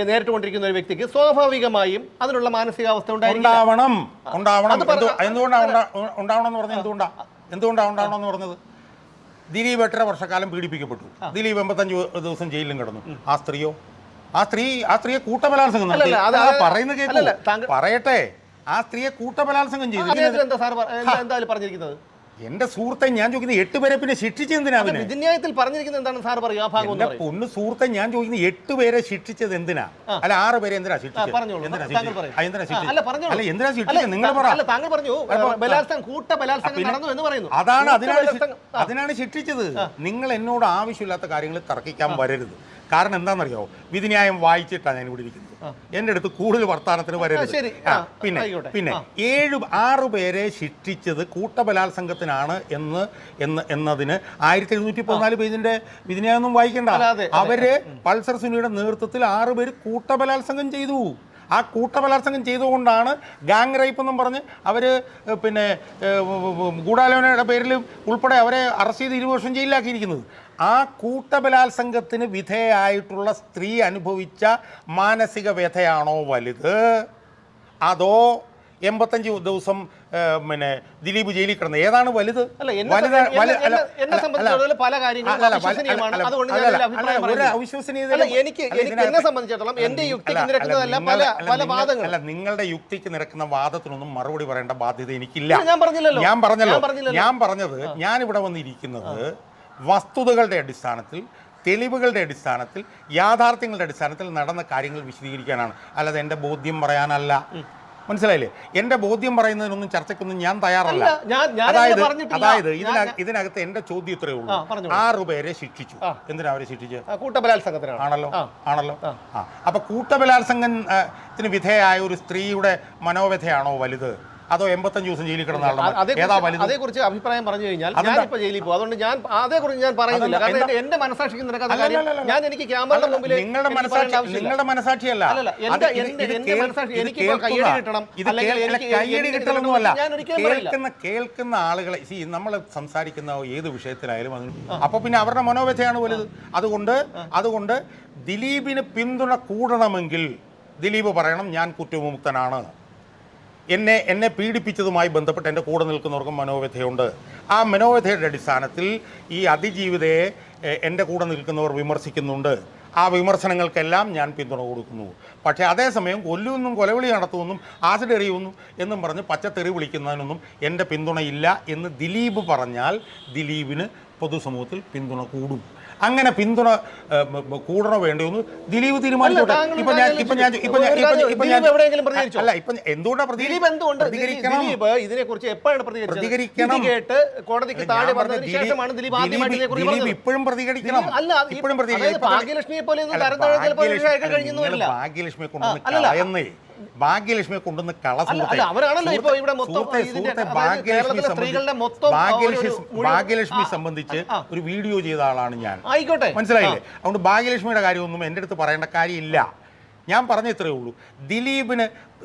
നേരിട്ടുകൊണ്ടിരിക്കുന്ന ഒരു വ്യക്തിക്ക് സ്വാഭാവികമായും അതിനുള്ള മാനസികാവസ്ഥ ഉണ്ടാവണം. ഉണ്ടാവണം എന്ന് പറഞ്ഞത് എന്തുകൊണ്ടാണെന്ന് പറഞ്ഞത് ദിലീപ് 8.5 വർഷക്കാലം പീഡിപ്പിക്കപ്പെട്ടു. ദിലീപ് 85 ദിവസം ജയിലിലും കിടന്നു. ആ സ്ത്രീയെ കൂട്ടബലാത്സംഗം നടത്തി. പറയുന്നത് കേൾക്കൂ, പറയട്ടെ. ആ സ്ത്രീയെ കൂട്ടബലാത്സംഗം ചെയ്തു. എന്തായാലും പറഞ്ഞിരിക്കുന്നത് എന്റെ സുഹൃത്തെ ഞാൻ ചോദിക്കുന്നത് 8 പേരെ പിന്നെ ശിക്ഷിച്ചത് എന്തിനാ? വിധിന്യായത്തിൽ പറഞ്ഞിരിക്കുന്നത് എന്താണ് സാർ പറയുക? ആ ഭാഗം എന്റെ പൊന്നു സുഹൃത്തെ ഞാൻ ചോദിക്കുന്നത് 8 പേരെ ശിക്ഷിച്ചത് എന്തിനാ? അല്ല 6 പേരെ എന്തിനാ ശിക്ഷിച്ചത്? എന്തിനാ ശിക്ഷിച്ചത്? നിങ്ങൾ പറ. താങ്കൾ പറഞ്ഞു കൂട്ട ബലാത്സംഗം നടന്നു എന്ന് പറയുന്നു. അതിനാണ് ശിക്ഷിച്ചത്. നിങ്ങൾ എന്നോട് ആവശ്യമില്ലാത്ത കാര്യങ്ങൾ തർക്കിക്കാൻ വരരുത്. കാരണം എന്താണെന്നറിയാമോ, വിധിന്യായം വായിച്ചിട്ടാണ് ഞാൻ ഇവിടെ ഇരിക്കുന്നത്. എൻ്റെ അടുത്ത് കൂടുതൽ വർത്തമാനത്തിന് വരരുത്. പിന്നെ 6 പേരെ ശിക്ഷിച്ചത് കൂട്ടബലാത്സംഗത്തിനാണ് എന്നതിന് 1714 പേജിന്റെ വിധിന്യായമൊന്നും വായിക്കണ്ട. അവര് പൾസർ സുനിയുടെ നേതൃത്വത്തിൽ 6 പേര് കൂട്ടബലാത്സംഗം ചെയ്തു. ആ കൂട്ടബലാത്സംഗം ചെയ്തുകൊണ്ടാണ് ഗാങ് റേപ്പ് എന്നും പറഞ്ഞ് അവർ പിന്നെ ഗൂഢാലോചനയുടെ പേരിൽ ഉൾപ്പെടെ അവരെ അറസ്റ്റ് ചെയ്ത് 20 വർഷം ജയിലിലാക്കിയിരിക്കുന്നത്. ആ കൂട്ടബലാത്സംഗത്തിന് വിധേയായിട്ടുള്ള സ്ത്രീ അനുഭവിച്ച മാനസിക വ്യഥയാണോ വലുത്, അതോ 85 ദിവസം പിന്നെ ദിലീപ് ജയിലിൽ കിടന്നത്? ഏതാണ് വലുത്? നിങ്ങളുടെ യുക്തിക്ക് നിരക്കുന്ന വാദത്തിനൊന്നും മറുപടി പറയേണ്ട ബാധ്യത എനിക്കില്ല. ഞാൻ പറഞ്ഞത് ഞാൻ ഇവിടെ വന്നിരിക്കുന്നത് വസ്തുതകളുടെ അടിസ്ഥാനത്തിൽ, തെളിവുകളുടെ അടിസ്ഥാനത്തിൽ, യാഥാർത്ഥ്യങ്ങളുടെ അടിസ്ഥാനത്തിൽ നടന്ന കാര്യങ്ങൾ വിശദീകരിക്കാനാണ്, അല്ലാതെ എൻ്റെ ബോധ്യം പറയാനല്ല. മനസ്സിലായില്ലേ? എൻ്റെ ബോധ്യം പറയുന്നതിനൊന്നും ചർച്ചയ്ക്കൊന്നും ഞാൻ തയ്യാറല്ല. അതായത് ഇതിനകത്ത് എൻ്റെ ചോദ്യം ഇത്രയേ ഉള്ളൂ. 6 പേരെ ശിക്ഷിച്ചു. എന്തിനാ അവരെ ശിക്ഷിച്ചത്? കൂട്ടബലാത്സംഗത്തിനാണ്. ആണല്ലോ. അപ്പൊ കൂട്ടബലാത്സംഗത്തിന് വിധേയായ ഒരു സ്ത്രീയുടെ മനോവ്യഥയാണോ വലുത്, അതോ 85 ദിവസം ജയിലിൽ കിടന്ന അതേക്കുറിച്ച് അഭിപ്രായം പറഞ്ഞു കഴിഞ്ഞാൽ ഞാനിപ്പോ ജയിലിൽ പോകും. അതുകൊണ്ട് ഞാൻ അതേക്കുറിച്ച് ഞാൻ പറയുന്നില്ല. കാരണം എന്റെ മനസാക്ഷിക്ക് നിരക്കാത്ത കാര്യം ഞാൻ എനിക്ക് ക്യാമറയുടെ മുമ്പിൽ നിങ്ങളുടെ മനസാക്ഷിയല്ല, കേൾക്കുന്ന ആളുകളെ നമ്മൾ സംസാരിക്കുന്ന ഏത് വിഷയത്തിലായാലും അപ്പൊ പിന്നെ അവരുടെ മനോവ്യഥയാണ് വലുത്. അതുകൊണ്ട് ദിലീപിന് പിന്തുണ കൂടണമെങ്കിൽ ദിലീപ് പറയണം ഞാൻ കുറ്റവിമുക്തനാണ്. എന്നെ പീഡിപ്പിച്ചതുമായി ബന്ധപ്പെട്ട് എൻ്റെ കൂടെ നിൽക്കുന്നവർക്കും മനോവ്യഥയുണ്ട്. ആ മനോവ്യഥയുടെ അടിസ്ഥാനത്തിൽ ഈ അതിജീവിതയെ എൻ്റെ കൂടെ നിൽക്കുന്നവർ വിമർശിക്കുന്നുണ്ട്. ആ വിമർശനങ്ങൾക്കെല്ലാം ഞാൻ പിന്തുണ കൊടുക്കുന്നു. പക്ഷേ അതേസമയം കൊല്ലുമെന്നും കൊലവിളി നടത്തുമെന്നും ആസിഡ് എറിയുമെന്നും എന്നും പറഞ്ഞ് പച്ചത്തെറി വിളിക്കുന്നതിനൊന്നും എൻ്റെ പിന്തുണയില്ല എന്ന് ദിലീപ് പറഞ്ഞാൽ ദിലീപിന് പൊതുസമൂഹത്തിൽ പിന്തുണ കൂടും. അങ്ങനെ പിന്തുണ കൂടണോ വേണ്ടോന്ന് ദിലീപ് തീരുമാനിച്ചോട്ടെ. ഇപ്പോഴും പ്രതികരിക്കണം. ഭാഗ്യലക്ഷ്മിയെ കൊണ്ടുവന്ന് ഭാഗ്യലക്ഷ്മി സംബന്ധിച്ച് ഒരു വീഡിയോ ചെയ്ത ആളാണ് ഞാൻ. മനസ്സിലായില്ലേ? അതുകൊണ്ട് ഭാഗ്യലക്ഷ്മിയുടെ കാര്യമൊന്നും എൻ്റെ അടുത്ത് പറയേണ്ട കാര്യമില്ല. ഞാൻ പറഞ്ഞ ഇത്രയേ ഉള്ളൂ.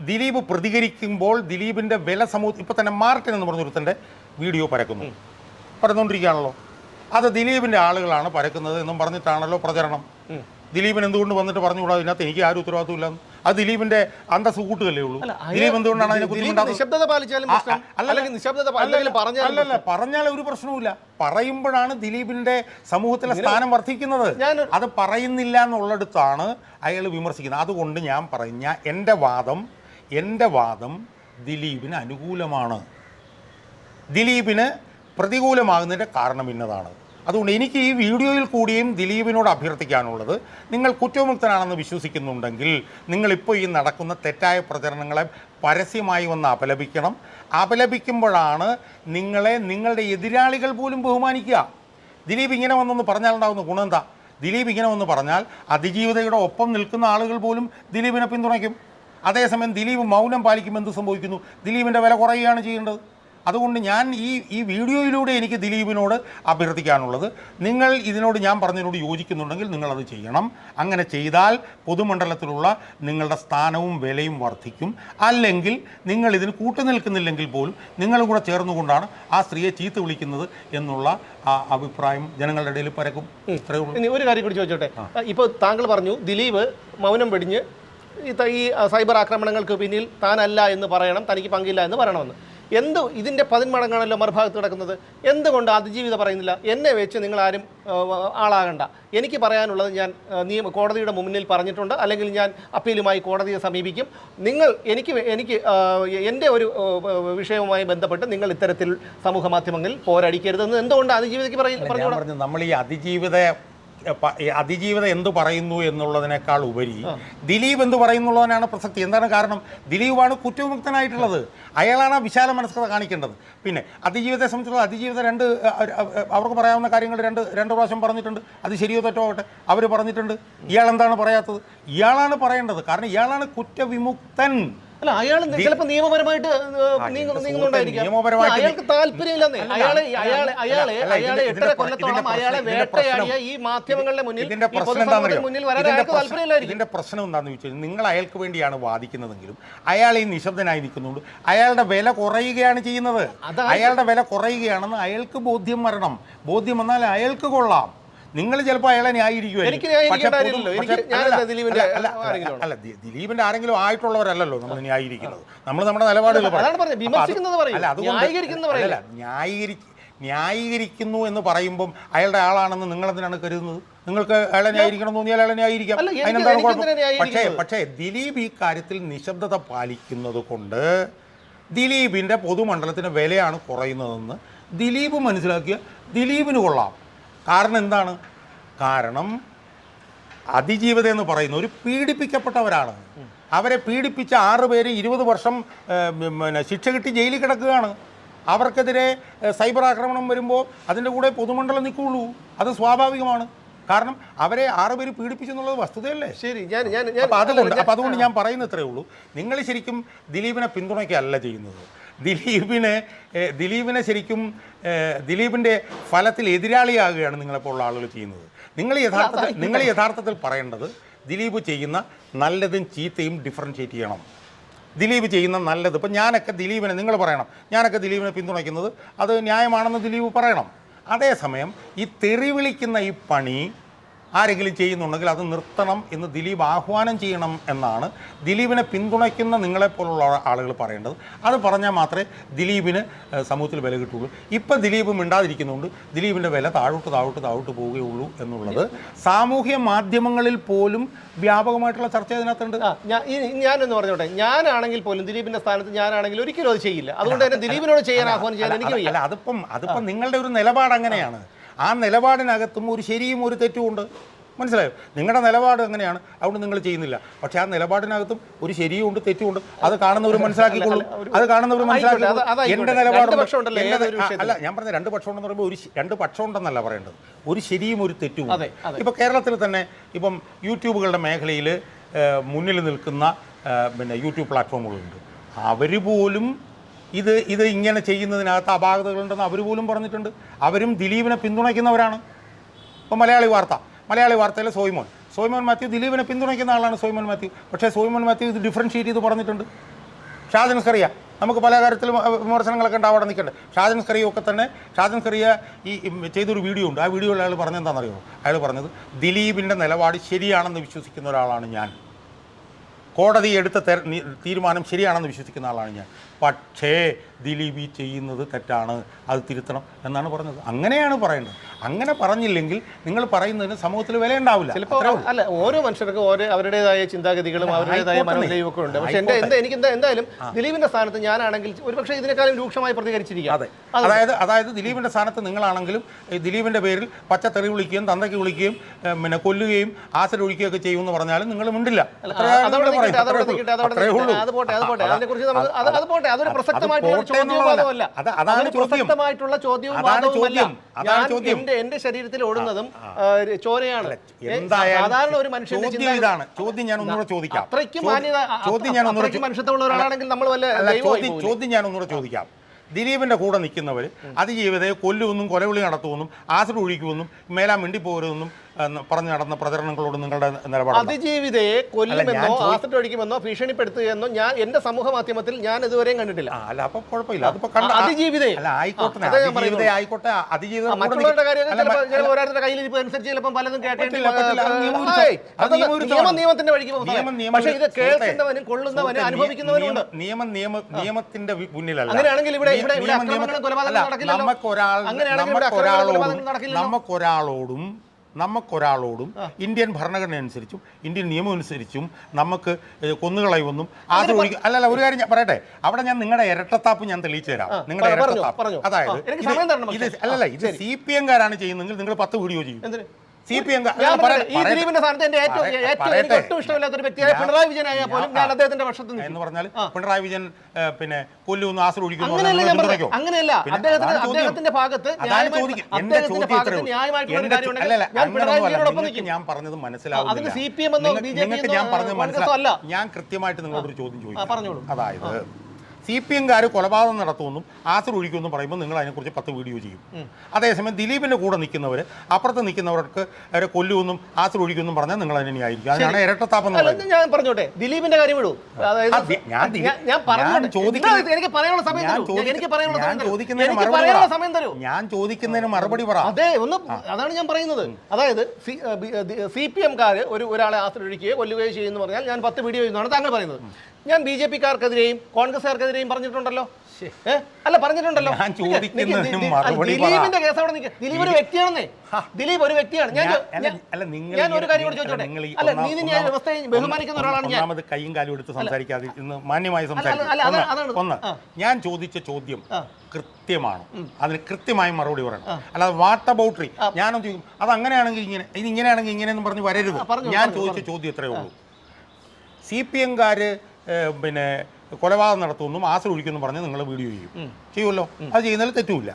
ദിലീപ് പ്രതികരിക്കുമ്പോൾ ദിലീപിന്റെ വില സമൂഹം ഇപ്പൊ തന്നെ മാർട്ടിൻ എന്ന് പറഞ്ഞൊരുത്തൻ്റെ വീഡിയോ പരന്നുകൊണ്ടിരിക്കുകയാണല്ലോ. അത് ദിലീപിന്റെ ആളുകളാണ് പരക്കുന്നത് എന്നും പറഞ്ഞിട്ടാണല്ലോ പ്രചരണം. ദിലീപിന് എന്തുകൊണ്ട് വന്നിട്ട് പറഞ്ഞുകൂടാ ഇതിനകത്ത് എനിക്ക് ആരും ഉത്തരവാദിത്വമില്ല? അത് ദിലീപിന്റെ അന്തസ്സ് കൂട്ടുകയല്ലേ ഉള്ളൂ. ദിലീപ് എന്തുകൊണ്ടാണ് അതിനെ അല്ലല്ല പറഞ്ഞാൽ ഒരു പ്രശ്നവുമില്ല. പറയുമ്പോഴാണ് ദിലീപിന്റെ സമൂഹത്തിലെ സ്ഥാനം വർദ്ധിക്കുന്നത്. അത് പറയുന്നില്ല എന്നുള്ളിടത്താണ് അയാൾ വിമർശിക്കുന്നത്. അതുകൊണ്ട് ഞാൻ പറഞ്ഞ എൻ്റെ വാദം ദിലീപിന് അനുകൂലമാണ്. ദിലീപിന് പ്രതികൂലമാകുന്നതിൻ്റെ കാരണം ഇന്നതാണ്. അതുകൊണ്ട് എനിക്ക് ഈ വീഡിയോയിൽ കൂടിയും ദിലീപിനോട് അഭ്യർത്ഥിക്കാനുള്ളത്, നിങ്ങൾ കുറ്റവിമുക്തനാണെന്ന് വിശ്വസിക്കുന്നുണ്ടെങ്കിൽ നിങ്ങളിപ്പോൾ ഈ നടക്കുന്ന തെറ്റായ പ്രചരണങ്ങളെ പരസ്യമായി വന്ന് അപലപിക്കണം. അപലപിക്കുമ്പോഴാണ് നിങ്ങളുടെ എതിരാളികൾ പോലും ബഹുമാനിക്കുക. ദിലീപ് ഇങ്ങനെ വന്നൊന്ന് പറഞ്ഞാലുണ്ടാകുന്ന ഗുണം എന്താ? ദിലീപ് ഇങ്ങനെ വന്ന് പറഞ്ഞാൽ അതിജീവിതയുടെ ഒപ്പം നിൽക്കുന്ന ആളുകൾ പോലും ദിലീപിനെ പിന്തുണയ്ക്കും. അതേസമയം ദിലീപ് മൗനം പാലിക്കുമ്പോൾ എന്ത് സംഭവിക്കുന്നു? ദിലീപിൻ്റെ വില കുറയുകയാണ് ചെയ്യേണ്ടത്. അതുകൊണ്ട് ഞാൻ ഈ വീഡിയോയിലൂടെ എനിക്ക് ദിലീപിനോട് അഭ്യർത്ഥിക്കാനുള്ളത്, നിങ്ങൾ ഇതിനോട് ഞാൻ പറഞ്ഞതിനോട് യോജിക്കുന്നുണ്ടെങ്കിൽ നിങ്ങളത് ചെയ്യണം. അങ്ങനെ ചെയ്താൽ പൊതുമണ്ഡലത്തിലുള്ള നിങ്ങളുടെ സ്ഥാനവും വിലയും വർദ്ധിക്കും. അല്ലെങ്കിൽ നിങ്ങൾ ഇതിന് കൂട്ടുനിൽക്കുന്നില്ലെങ്കിൽ പോലും നിങ്ങളും കൂടെ ചേർന്നുകൊണ്ടാണ് ആ സ്ത്രീയെ ചീത്ത വിളിക്കുന്നത് എന്നുള്ള ആ അഭിപ്രായം ജനങ്ങളുടെ ഇടയിൽ പരക്കും. ഇത്രയേ ഉള്ളൂ. ഇനി ഒരു കാര്യം കൂടി ചോദിച്ചോട്ടെ. ഇപ്പോൾ താങ്കൾ പറഞ്ഞു ദിലീപ് മൗനം വെടിഞ്ഞ് ഈ സൈബർ ആക്രമണങ്ങൾക്ക് പിന്നിൽ താനല്ല എന്ന് പറയണം, തനിക്ക് പങ്കില്ല എന്ന് പറയണമെന്ന്. ഇതിൻ്റെ 10 മടങ്ങാണല്ലോ മറുഭാഗത്ത് കിടക്കുന്നത്. എന്തുകൊണ്ട് അതിജീവിത പറയുന്നില്ല? എന്നെ വെച്ച് നിങ്ങളാരും ആളാകണ്ട, എനിക്ക് പറയാനുള്ളത് ഞാൻ കോടതിയുടെ മുന്നിൽ പറഞ്ഞിട്ടുണ്ട്, അല്ലെങ്കിൽ ഞാൻ അപ്പീലുമായി കോടതിയെ സമീപിക്കും. നിങ്ങൾ എനിക്ക് എൻ്റെ ഒരു വിഷയവുമായി ബന്ധപ്പെട്ട് നിങ്ങൾ ഇത്തരത്തിൽ സമൂഹ മാധ്യമങ്ങളിൽ പോരടിക്കരുതെന്ന് എന്തുകൊണ്ട് അതിജീവിതയ്ക്ക് പറഞ്ഞു? നമ്മൾ ഈ അതിജീവിത എന്ത് പറയുന്നു എന്നുള്ളതിനേക്കാൾ ഉപരി ദിലീപ് എന്ത് പറയുന്നുള്ളതിനാണ് പ്രസക്തി. എന്താണ് കാരണം? ദിലീപാണ് കുറ്റവിമുക്തനായിട്ടുള്ളത്, അയാളാണ് വിശാല മനസ്കത കാണിക്കേണ്ടത്. പിന്നെ അതിജീവിതത്തെ സംബന്ധിച്ചുള്ള അതിജീവിത അവർക്ക് പറയാവുന്ന കാര്യങ്ങൾ രണ്ട് പ്രാവശ്യം പറഞ്ഞിട്ടുണ്ട്. അത് ശരിയോ തെറ്റോ ആവട്ടെ, അവർ പറഞ്ഞിട്ടുണ്ട്. ഇയാൾ എന്താണ് പറയാത്തത്? ഇയാളാണ് പറയേണ്ടത്. കാരണം ഇയാളാണ് കുറ്റവിമുക്തൻ. അല്ല, അയാൾ ചിലപ്പോൾ നിയമപരമായിട്ട് അയാൾക്ക് താല്പര്യമില്ലെന്നേ. അയാളെ 8 കൊല്ലത്തോളം അയാളെ വേട്ടയാടിയ ഈ മാധ്യമങ്ങളുടെ മുന്നിൽ ഇതിന്റെ പ്രശ്നം എന്താണെന്ന് ചോദിച്ചാൽ, നിങ്ങൾ അയാൾക്ക് വേണ്ടിയാണ് വാദിക്കുന്നതെങ്കിലും അയാൾ ഈ നിശബ്ദനായി നിൽക്കുന്നുണ്ട്. അയാളുടെ വില കുറയുകയാണ് ചെയ്യുന്നത്. അയാളുടെ വില കുറയുകയാണെന്ന് അയാൾക്ക് ബോധ്യം വരണം. ബോധ്യം വന്നാൽ അയാൾക്ക് കൊള്ളാം. നിങ്ങൾ ചിലപ്പോൾ അയാളെ ന്യായീകരിക്കുമായിരിക്കും. അല്ല, ദിലീപിന്റെ ആരെങ്കിലും ആയിട്ടുള്ളവരല്ലല്ലോ നമ്മൾ ന്യായീകരിക്കുന്നത്. നമ്മൾ നമ്മുടെ നിലപാടുകൾ ന്യായീകരിക്കുന്നു എന്ന് പറയുമ്പം അയാളുടെ ആളാണെന്ന് നിങ്ങൾ എന്തിനാണ് കരുതുന്നത്? നിങ്ങൾക്ക് അയാളെ ന്യായീകരിക്കണം തോന്നിയാൽ അയാളെ ന്യായീകരിക്കാം. അതിനെന്താണ് കുഴപ്പം? പക്ഷേ ദിലീപ് ഈ കാര്യത്തിൽ നിശബ്ദത പാലിക്കുന്നത് കൊണ്ട് ദിലീപിന്റെ പൊതുമണ്ഡലത്തിന് വിലയാണ് കുറയുന്നതെന്ന് ദിലീപ് മനസ്സിലാക്കിയ ദിലീപിന് കൊള്ളാം. കാരണം എന്താണ്? കാരണം അതിജീവിത എന്ന് പറയുന്ന ഒരു പീഡിപ്പിക്കപ്പെട്ടവരാണ്. അവരെ പീഡിപ്പിച്ച 6 പേര് 20 വർഷം ശിക്ഷ കിട്ടി ജയിലിൽ കിടക്കുകയാണ്. അവർക്കെതിരെ സൈബർ ആക്രമണം വരുമ്പോൾ അതിൻ്റെ കൂടെ പൊതുമണ്ഡലം നിൽക്കുകയുള്ളൂ. അത് സ്വാഭാവികമാണ്. കാരണം അവരെ 6 പേര് പീഡിപ്പിച്ചെന്നുള്ളത് വസ്തുതയല്ലേ? ശരി. അതുകൊണ്ട് ഞാൻ പറയുന്നത് ഇത്രയേ ഉള്ളൂ. നിങ്ങൾ ശരിക്കും ദിലീപിനെ പിന്തുണയ്ക്കുകയല്ല ചെയ്യുന്നത്. ദിലീപിനെ ശരിക്കും ദിലീപിൻ്റെ ഫലത്തിൽ എതിരാളിയാകുകയാണ് നിങ്ങളെപ്പോലുള്ള ആളുകൾ ചെയ്യുന്നത്. നിങ്ങൾ യഥാർത്ഥത്തിൽ പറയേണ്ടത് ദിലീപ് ചെയ്യുന്ന നല്ലതും ചീത്തയും ഡിഫറൻഷ്യേറ്റ് ചെയ്യണം. ദിലീപ് ചെയ്യുന്ന നല്ലത്, ഇപ്പം ഞാനൊക്കെ ദിലീപിനെ, നിങ്ങൾ പറയണം ഞാനൊക്കെ ദിലീപിനെ പിന്തുണയ്ക്കുന്നത് അത് ന്യായമാണെന്ന് ദിലീപ് പറയണം. അതേസമയം ഈ തെറി വിളിക്കുന്ന ഈ പണി ആരെങ്കിലും ചെയ്യുന്നുണ്ടെങ്കിൽ അത് നിർത്തണം എന്ന് ദിലീപ് ആഹ്വാനം ചെയ്യണം എന്നാണ് ദിലീപിനെ പിന്തുണയ്ക്കുന്ന നിങ്ങളെപ്പോലുള്ള ആളുകൾ പറയേണ്ടത്. അത് പറഞ്ഞാൽ മാത്രമേ ദിലീപിന് സമൂഹത്തിൽ വില കിട്ടുള്ളൂ. ഇപ്പം ദിലീപ് മിണ്ടാതിരിക്കുന്നുണ്ട്, ദിലീപിൻ്റെ വില താഴോട്ട് പോവുകയുള്ളൂ എന്നുള്ളത് സാമൂഹ്യ മാധ്യമങ്ങളിൽ പോലും വ്യാപകമായിട്ടുള്ള ചർച്ച ഇതിനകത്തുണ്ട്. ഞാനെന്ന് പറഞ്ഞോട്ടെ, ഞാനാണെങ്കിൽ പോലും ദിലീപിൻ്റെ സ്ഥാനത്ത് ഞാനാണെങ്കിൽ ഒരിക്കലും അത് ചെയ്യില്ല. അതുകൊണ്ട് തന്നെ ദിലീപിനോട് ചെയ്യാൻ ആഹ്വാനം ചെയ്യാൻ എനിക്ക് അല്ല. അതിപ്പം നിങ്ങളുടെ ഒരു നിലപാട് അങ്ങനെയാണ്. ആ നിലപാടിനകത്തും ഒരു ശരിയും ഒരു തെറ്റുമുണ്ട്. മനസ്സിലായോ? നിങ്ങളുടെ നിലപാട് എങ്ങനെയാണ്, അതുകൊണ്ട് നിങ്ങൾ ചെയ്യുന്നില്ല. പക്ഷേ ആ നിലപാടിനകത്തും ഒരു ശരിയുമുണ്ട് തെറ്റുമുണ്ട്. അത് കാണുന്നവർ മനസ്സിലാക്കിക്കൊള്ളും. എൻ്റെ നിലപാട് അല്ല, ഞാൻ പറഞ്ഞ 2 പക്ഷം ഉണ്ടെന്ന് പറയുമ്പോൾ 2 പക്ഷം ഉണ്ടെന്നല്ല പറയേണ്ടത്, ഒരു ശരിയും ഒരു തെറ്റും. ഇപ്പോൾ കേരളത്തിൽ തന്നെ ഇപ്പം യൂട്യൂബുകളുടെ മേഖലയിൽ മുന്നിൽ നിൽക്കുന്ന യൂട്യൂബ് പ്ലാറ്റ്ഫോമുകളുണ്ട്. അവർ പോലും ഇത് ഇങ്ങനെ ചെയ്യുന്നതിനകത്ത് അപാകതകളുണ്ടെന്ന് അവർ പോലും പറഞ്ഞിട്ടുണ്ട്. അവരും ദിലീപിനെ പിന്തുണയ്ക്കുന്നവരാണ്. ഇപ്പോൾ മലയാളി വാർത്തയിലെ സോയ്മോൻ മാത്യു ദിലീപിനെ പിന്തുണയ്ക്കുന്ന ആളാണ് സോയ്മോൻ മാത്യു. പക്ഷേ സോയ്മോൻ മാത്യു ഇത് ഡിഫറൻഷ്യേറ്റ് ചെയ്ത് പറഞ്ഞിട്ടുണ്ട്. ഷാജൻ സ്കറിയ, നമുക്ക് പല കാര്യത്തിലും വിമർശനങ്ങളൊക്കെ ഉണ്ട്, അവിടെ നിൽക്കട്ടെ. ഷാജൻ സ്കറിയ ഈ ചെയ്തൊരു വീഡിയോ ഉണ്ട്. ആ വീഡിയോയിൽ അയാൾ പറഞ്ഞെന്താണെന്നറിയോ? അയാൾ പറഞ്ഞത് ദിലീപിൻ്റെ നിലപാട് ശരിയാണെന്ന് വിശ്വസിക്കുന്ന ഒരാളാണ് ഞാൻ, കോടതി എടുത്ത തീരുമാനം ശരിയാണെന്ന് വിശ്വസിക്കുന്ന ആളാണ് ഞാൻ. പക്ഷേ ദിലീപ് ഈ ചെയ്യുന്നത് തെറ്റാണ്, അത് തിരുത്തണം എന്നാണ് പറഞ്ഞത്. അങ്ങനെയാണ് പറയേണ്ടത്. അങ്ങനെ പറഞ്ഞില്ലെങ്കിൽ നിങ്ങൾ പറയുന്നതിന് സമൂഹത്തിൽ വില ഉണ്ടാവില്ല. ചിലപ്പോൾ അല്ല, ഓരോ മനുഷ്യർക്കും അവരുടേതായ ചിന്താഗതികളും അവരുടേതായ മനോധൈര്യവും ഒക്കെ ഉണ്ട്. പക്ഷേ എനിക്ക് എന്തായാലും ദിലീപിന്റെ സ്ഥാനത്ത് ഞാനാണെങ്കിൽ ഒരുപക്ഷെ ഇതിനേക്കാളും രൂക്ഷമായി പ്രതികരിച്ചിരിക്കാം. അതായത് ദിലീപിന്റെ സ്ഥാനത്ത് നിങ്ങളാണെങ്കിലും ദിലീപിന്റെ പേരിൽ പച്ച തെറി വിളിക്കുകയും തന്തയ്ക്ക് വിളിക്കുകയും കൊല്ലുകയും ആസിഡ് ഒഴിക്കുകയൊക്കെ ചെയ്യുമെന്ന് പറഞ്ഞാലും നിങ്ങൾ മിണ്ടില്ല. അതൊരു പ്രസക്തമായിട്ടുള്ള ചോദ്യവും വാദവുമല്ല. എന്റെ ശരീരത്തിൽ ഓടുന്നതും ചോരയാണ്. സാധാരണ ഒരു മനുഷ്യന്റെ ചോദ്യം ഞാൻ ഒന്നുകൂടെ ചോദിക്കാം. അത്രയ്ക്ക് മാന്യത, മനുഷ്യത്വമുള്ള ഒരാളാണെങ്കിൽ നമ്മൾ വല്ല ചോദ്യം ഞാൻ ഒന്നുകൂടെ ചോദിക്കാം. ദിലീപിന്റെ കൂടെ നിൽക്കുന്നവർ അതിജീവിതയെ കൊല്ലുമെന്നും കൊലവിളി നടത്തുമെന്നും ആസിഡ് ഒഴിക്കുമെന്നും മേലാ മിണ്ടിപ്പോരുമെന്നും പറഞ്ഞു നടന്ന പ്രചരണങ്ങളോട് നിങ്ങളുടെ നിലപാട് അതിജീവിതയെ കൊല്ലുമെന്നോ ആസിഡ് ഒഴിക്കുമെന്നോ ഭീഷണിപ്പെടുത്തുകയെന്നോ ഞാൻ എന്റെ സമൂഹ മാധ്യമത്തിൽ ഞാൻ ഇതുവരെയും കണ്ടിട്ടില്ല. അല്ല അപ്പൊ കുഴപ്പമില്ല. അതിപ്പോ കണ്ട അതിജീവിതയെ അല്ല ആയിക്കോട്ടെ, ആയിക്കോട്ടെ, അതിജീവിത മറ്റുള്ളവരുടെ കാര്യം ഓരോരുത്തരുടെ കയ്യിലിരിപ്പ് അനുസരിച്ച് ചിലപ്പോൾ പലതും കേട്ടേണ്ടി നിയമത്തിന്റെ വഴിക്ക് പോകും. പക്ഷേ ഇത് കേൾക്കുന്നവനും കൊള്ളുന്നവനും അനുഭവിക്കുന്നവനുണ്ട്. നിയമത്തിന്റെ മുന്നിലല്ല. അങ്ങനെയാണെങ്കിൽ ഇവിടെ കൊലപാതകം നമുക്കൊരാളോടും ഇന്ത്യൻ ഭരണഘടന അനുസരിച്ചും ഇന്ത്യൻ നിയമം അനുസരിച്ചും നമുക്ക് കൊന്നുകളയുമെന്നും ആദ്യം ഒഴിക്കും. അല്ലല്ല, ഒരു കാര്യം ഞാൻ പറയട്ടെ, അവിടെ ഞാൻ നിങ്ങളുടെ ഇരട്ടത്താപ്പ് ഞാൻ തെളിയിച്ചു തരാം. നിങ്ങളുടെ ഇരട്ടത്താപ്പ് അതായത് അല്ലല്ല, ഇത് CPM കാരാണ് ചെയ്യുന്നതെങ്കിൽ നിങ്ങൾ 10 വീഡിയോ ചെയ്യും. ദിലീപിന്റെ സ്ഥാനത്ത് എന്റെ ഏറ്റവും ഇഷ്ടമില്ലാത്ത ഒരു വ്യക്തിയായ പിണറായി വിജയൻ ആയാൽ പോലും ഞാൻ അദ്ദേഹത്തിന്റെ പക്ഷത്ത് എന്ന് പറഞ്ഞാൽ പിണറായി വിജയൻ പിന്നെ കൊല്ലുമെന്ന് ആസിഡ് ഒഴിക്കുന്നു. അങ്ങനെയല്ല, അദ്ദേഹത്തിന്റെ ഭാഗത്ത് ഞാൻ പറഞ്ഞത് മനസ്സിലാവുന്നില്ല. ഞാൻ പറഞ്ഞത് മനസ്സിലാവില്ല. ഞാൻ കൃത്യമായിട്ട് നിങ്ങളോടൊരു ചോദ്യം ചോദിച്ചു. അതായത് CPM കാര് കൊലപാതകം നടത്തുമെന്നും ആസിഡ് ഒഴിക്കുമെന്നും പറയുമ്പോൾ നിങ്ങൾ അതിനെക്കുറിച്ച് 10 വീഡിയോ ചെയ്യും. അതേസമയം ദിലീപിന്റെ കൂടെ നിൽക്കുന്നവർ അപ്പുറത്ത് നിൽക്കുന്നവർക്ക് അവരെ കൊല്ലുമെന്നും ആസിഡ് ഒഴിക്കുമെന്നും പറഞ്ഞാൽ നിങ്ങൾ അതിനെ ന്യായീകരിക്കും. അതിനാണ് ഇരട്ടത്താപ്പം. ഞാൻ പറഞ്ഞോട്ടെ, ദിലീപിന്റെ കാര്യം വിടൂ. ഞാൻ ചോദിക്കുന്നതിന് മറുപടി പറ. അതെ, അതാണ് ഞാൻ പറയുന്നത്. അതായത് CPM കാര് ഒരാളെ ആസിഡ് ഒഴിക്കുകയോ കൊല്ലുകയോ ചെയ്യുമെന്ന് പറഞ്ഞാൽ ഞാൻ 10 വീഡിയോ ചെയ്യുന്നതാണ് താങ്കൾ പറയുന്നത്. ഞാൻ BJP കാർക്കെതിരെയും കോൺഗ്രസ്സുകാർക്കെതിരെയും പറഞ്ഞിട്ടുണ്ടല്ലോ. അല്ല, പറഞ്ഞിട്ടുണ്ടല്ലോ. ദിലീപിന്റെ കേസ് അവിടെ നിൽക്കുക. ദിലീപ് ഒരു വ്യക്തിയാണെന്നേ. ദിലീപ് ഒരു വ്യക്തിയാണ്. ഞാൻ ഒരു കാര്യം കൂടി ചോദിച്ചോട്ടെ. അല്ല, നീതിന്യായ വ്യവസ്ഥയെ ബഹുമാനിക്കുന്ന ഒരാളാണ് ഞാൻ. കൈയും കാലും എടുത്ത് സംസാരിക്കാതെ ഇന്ന് മാന്യമായി സംസാരിക്കും. ഒന്ന്, ഞാൻ ചോദിച്ച ചോദ്യം കൃത്യമാണ്. അതിന് കൃത്യമായി മറുപടി പറയണം. അല്ലാതെ വാട്ട് അബൌട്ടറി ഞാനും ചോദിക്കും അത് അങ്ങനെയാണെങ്കിൽ ഇങ്ങനെ, ഇത് ഇങ്ങനെയാണെങ്കിൽ ഇങ്ങനെയെന്ന് പറഞ്ഞ് വരരുത്. ഞാൻ ചോദിച്ച ചോദ്യം ഇത്രയേ ഉള്ളൂ. CPM കാര് പിന്നെ കൊലപാതകം നടത്തുമെന്നും ആസിഡ് ഒഴിക്കുമെന്നും പറഞ്ഞ് നിങ്ങൾ വീഡിയോ ചെയ്യുമല്ലോ. അത് ചെയ്യുന്നതിൽ തെറ്റുമില്ല.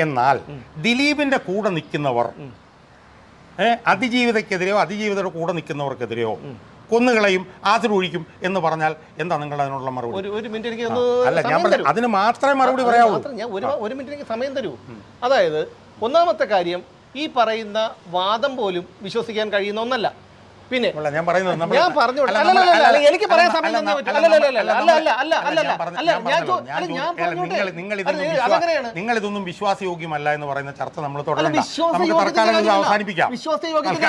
എന്നാൽ ദിലീപിന്റെ കൂടെ നിൽക്കുന്നവർ അതിജീവിതക്കെതിരെയോ അതിജീവിതയുടെ കൂടെ നിൽക്കുന്നവർക്കെതിരെയോ കൊന്നുകളയും ആസിഡ് ഒഴിക്കും എന്ന് പറഞ്ഞാൽ എന്താ നിങ്ങൾ അതിനുള്ള മറുപടി? അല്ല, ഞാൻ അതിന് മാത്രമേ മറുപടി പറയാവൂ. ഒരു മിനിറ്റ് എനിക്ക് സമയം തരൂ. അതായത് ഒന്നാമത്തെ കാര്യം, ഈ പറയുന്ന വാദം പോലും വിശ്വസിക്കാൻ കഴിയുന്ന ഒന്നല്ല. പിന്നെ ഞാൻ പറയുന്നത് എനിക്ക് പറയാൻ സമയം നിങ്ങൾ ഇതൊന്നും വിശ്വാസയോഗ്യമല്ല എന്ന് പറയുന്ന ചർച്ച നമ്മൾ തുടരണ്ട. അവസാനിപ്പിക്കാം. വിശ്വാസയോഗ്യത്തിന്റെ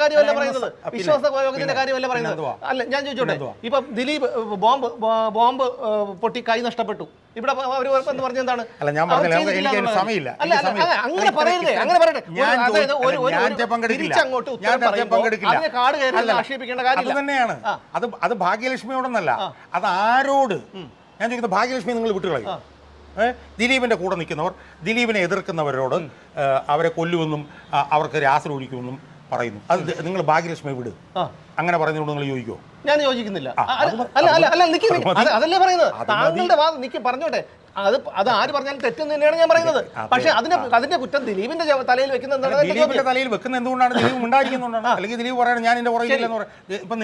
കാര്യമല്ല പറയുന്നത്. വിശ്വാസയോഗ്യത്തിന്റെ കാര്യമല്ല പറയുന്നത്. അല്ല, ഞാൻ ചോദിച്ചോട്ടെ, ഇപ്പൊ ദിലീപ് ബോംബ് പൊട്ടി കൈ നഷ്ടപ്പെട്ടു. ഇവിടെ എന്ന് പറഞ്ഞ എന്താണ്? അല്ല, ഞാൻ പറഞ്ഞില്ല, സമയമില്ല. അങ്ങനെ പറയരുതേ, അങ്ങനെ പറയട്ടെ. അത് തന്നെയാണ്. അത് ഭാഗ്യലക്ഷ്മിയോടൊന്നല്ല, അത് ആരോട്? ഞാൻ ചോദിക്കുന്നത്, ഭാഗ്യലക്ഷ്മി നിങ്ങൾ വിട്ടുകളയും. ദിലീപിന്റെ കൂടെ നിൽക്കുന്നവർ ദിലീപിനെ എതിർക്കുന്നവരോട് അവരെ കൊല്ലുമെന്നും അവർക്ക് ആസിഡ് ഒഴിക്കുമെന്നും പറയുന്നു. അത് നിങ്ങൾ ഭാഗ്യലക്ഷ്മി വിട്. അങ്ങനെ പറയുന്നതുകൊണ്ട് നിങ്ങൾ യോജിക്കുമോ? ഞാൻ യോജിക്കുന്നില്ല. അതല്ലേ പറയുന്നത്. താങ്കളുടെ വാദം പറഞ്ഞോട്ടെ. അത് ആര് പറഞ്ഞാലും തെറ്റെന്ന് തന്നെയാണ് ഞാൻ പറയുന്നത്. പക്ഷേ അതിന്റെ കുറ്റം ദിലീപിന്റെ തലയിൽ വെക്കുന്നത് ദിലീപിന്റെ തലയിൽ വെക്കുന്ന എന്തുകൊണ്ടാണ്? ദിലീപ് ഉണ്ടായിരിക്കുന്നുണ്ടാണ്. അല്ലെങ്കിൽ ദിലീപ് പറയണം ഞാൻ എന്റെ പുറകില്ലെന്ന് പറയാം. ഇപ്പം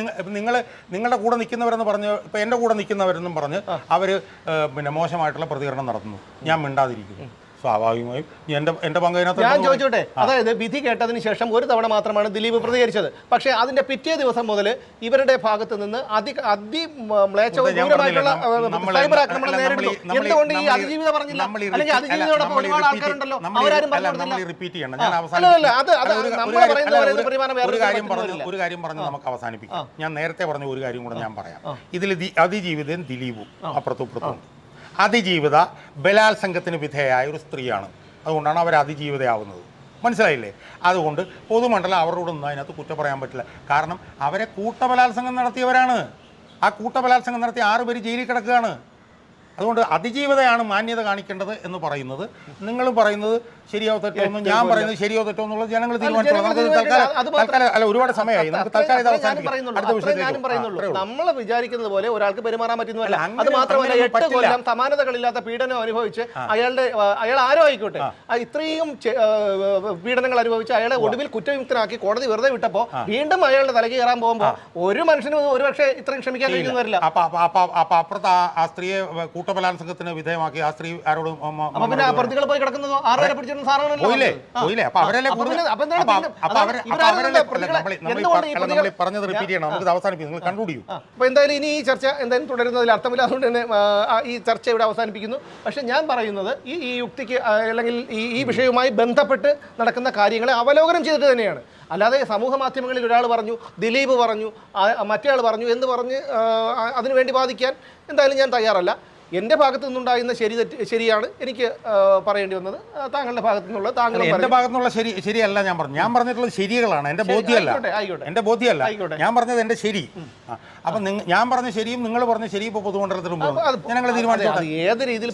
നിങ്ങളുടെ കൂടെ നിൽക്കുന്നവരെന്ന് പറഞ്ഞ്, ഇപ്പം എൻ്റെ കൂടെ നിൽക്കുന്നവരെന്നും പറഞ്ഞ് അവർ പിന്നെ മോശമായിട്ടുള്ള പ്രതികരണം നടത്തുന്നു. ഞാൻ മിണ്ടാതിരിക്കുന്നു. സ്വാഭാവികമായും എന്റെ പങ്കതിനകത്ത് ഞാൻ ചോദിച്ചോട്ടെ. അതായത് വിധി കേട്ടതിന് ശേഷം ഒരു തവണ മാത്രമാണ് ദിലീപ് പ്രതികരിച്ചത്. പക്ഷേ അതിന്റെ പിറ്റേ ദിവസം മുതൽ ഇവരുടെ ഭാഗത്ത് നിന്ന് അതിമ്ലേച്ഛവും ദൂരമായിട്ടുള്ള സൈബർ ആക്രമണം നേരിടുന്നു. എന്തുകൊണ്ട് ഈ അതിജീവിത പറഞ്ഞില്ല? അല്ലെങ്കിൽ അതിജീവിതയോടൊപ്പം ഒരുപാട് ആൾക്കാരുണ്ടല്ലോ, അവരാരും ഒരു കാര്യം പറഞ്ഞ് നമുക്ക് അവസാനിപ്പിക്കാം. ഞാൻ നേരത്തെ പറഞ്ഞ ഒരു കാര്യം കൂടെ ഞാൻ പറയാം. ഇതിൽ അതിജീവിതയും ദിലീപും അപ്പുറത്തും ഇപ്പുറത്തും. അതിജീവിത ബലാത്സംഗത്തിന് വിധേയയായ ഒരു സ്ത്രീയാണ്. അതുകൊണ്ടാണ് അവർ അതിജീവിതയാവുന്നത്. മനസ്സിലായില്ലേ? അതുകൊണ്ട് പൊതുമണ്ഡലം അവരോടൊന്നും അതിനകത്ത് കുറ്റം പറയാൻ പറ്റില്ല. കാരണം അവരെ കൂട്ടബലാത്സംഗം നടത്തിയവരാണ്. ആ കൂട്ടബലാത്സംഗം നടത്തിയ 6 പേര് ജയിലിൽ കിടക്കുകയാണ്. അതുകൊണ്ട് അതിജീവിതയാണ് മാന്യത കാണിക്കേണ്ടത് എന്ന് പറയുന്നത് നിങ്ങളും പറയുന്നത് ശരിയോ തെറ്റോ എന്ന്, ഞാൻ പറയുന്നത് ശരിയോ തെറ്റോ എന്നുള്ളത് ജനങ്ങൾ തീരുമാനിച്ചോളാം. അല്ല, ഒരുപാട് സമയമായി. നമുക്ക് തൽക്കാലം ഇത് അവസാനിപ്പിക്കാം. നമ്മൾ വിചാരിക്കുന്നത് പോലെ ഒരാൾക്ക് പെരുമാറാൻ പറ്റുന്നതല്ല. അത് മാത്രമല്ല, 8 കൊല്ലം സമാനതകളില്ലാത്ത പീഡനം അനുഭവിച്ച് അയാൾ ആരോ ആയിക്കോട്ടെ, ഇത്രയും പീഡനങ്ങൾ അനുഭവിച്ച് അയാളെ ഒടുവിൽ കുറ്റവിമുക്തനാക്കി കോടതി വെറുതെ വിട്ടപ്പോൾ വീണ്ടും അയാളുടെ തലയ്ക്ക് കയറാൻ പോകുമ്പോൾ ഒരു മനുഷ്യനും ഒരുപക്ഷെ ഇത്രയും ക്ഷമിക്കാൻ കഴിയുന്നവരില്ല. അപ്പൊ അപ്പുറത്ത് ആ സ്ത്രീയെ കൂട്ടബലാത്സംഗത്തിന് വിധേയമാക്കി ആ സ്ത്രീ ആരോടും അപ്പൊ പിന്നെ പ്രതികൾ പോയി കിടക്കുന്നതോ ആറുപേരെ പിടിച്ചിരുന്ന സാറാണല്ലോ പോയില്ലേ പോയില്ലേ അപ്പൊ അവരല്ലേ നമ്മൾ പറഞ്ഞത് റിപ്പീറ്റ് ചെയ്യണം, നമുക്ക് അവസാനിപ്പിക്കും, നിങ്ങൾ കൺക്ലൂഡ് ചെയ്യും. അപ്പൊ എന്തായാലും ഇനി ഈ ചർച്ച എന്തായാലും തുടരുന്നതിൽ അർത്ഥമില്ല, അതുകൊണ്ട് തന്നെ ഈ ചർച്ച ഇവിടെ അവസാനിപ്പിക്കുന്നു. പക്ഷെ ഞാൻ പറയുന്നത് ഈ യുക്തിക്ക് അല്ലെങ്കിൽ ഈ വിഷയവുമായി ബന്ധപ്പെട്ട് നടക്കുന്ന കാര്യങ്ങളെ അവലോകനം ചെയ്തിട്ട് തന്നെയാണ്. അല്ലാതെ സമൂഹ മാധ്യമങ്ങളിൽ ഒരാൾ പറഞ്ഞു, ദിലീപ് പറഞ്ഞു, മറ്റേയാൾ പറഞ്ഞു എന്ന് പറഞ്ഞ് അതിനുവേണ്ടി വാദിക്കാൻ എന്തായാലും ഞാൻ തയ്യാറല്ല. എൻ്റെ ഭാഗത്തു നിന്നുണ്ടായിരുന്ന ശരിയാണ് എനിക്ക് പറയേണ്ടി വന്നത്. താങ്കളുടെ ഭാഗത്തു നിന്നുള്ള എൻ്റെ ഭാഗത്തു നിന്നുള്ള ശരിയല്ല ഞാൻ പറഞ്ഞു. ഞാൻ പറഞ്ഞിട്ടുള്ളത് ശരികളാണ്, എൻ്റെ ബോധ്യമല്ല. എൻ്റെ ബോധ്യമല്ല, ഞാൻ പറഞ്ഞത് എൻ്റെ ശരി. അപ്പം ഞാൻ പറഞ്ഞ ശരിയും നിങ്ങൾ പറഞ്ഞ ശരിയും ഇപ്പോൾ പൊതുമണ്ഡലത്തിലും ഞങ്ങൾ തീരുമാനിച്ചു. ഏത് രീതിയിൽ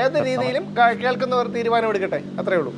ഏത് രീതിയിലും കേൾക്കുന്നവർ തീരുമാനം എടുക്കട്ടെ, അത്രേ ഉള്ളൂ.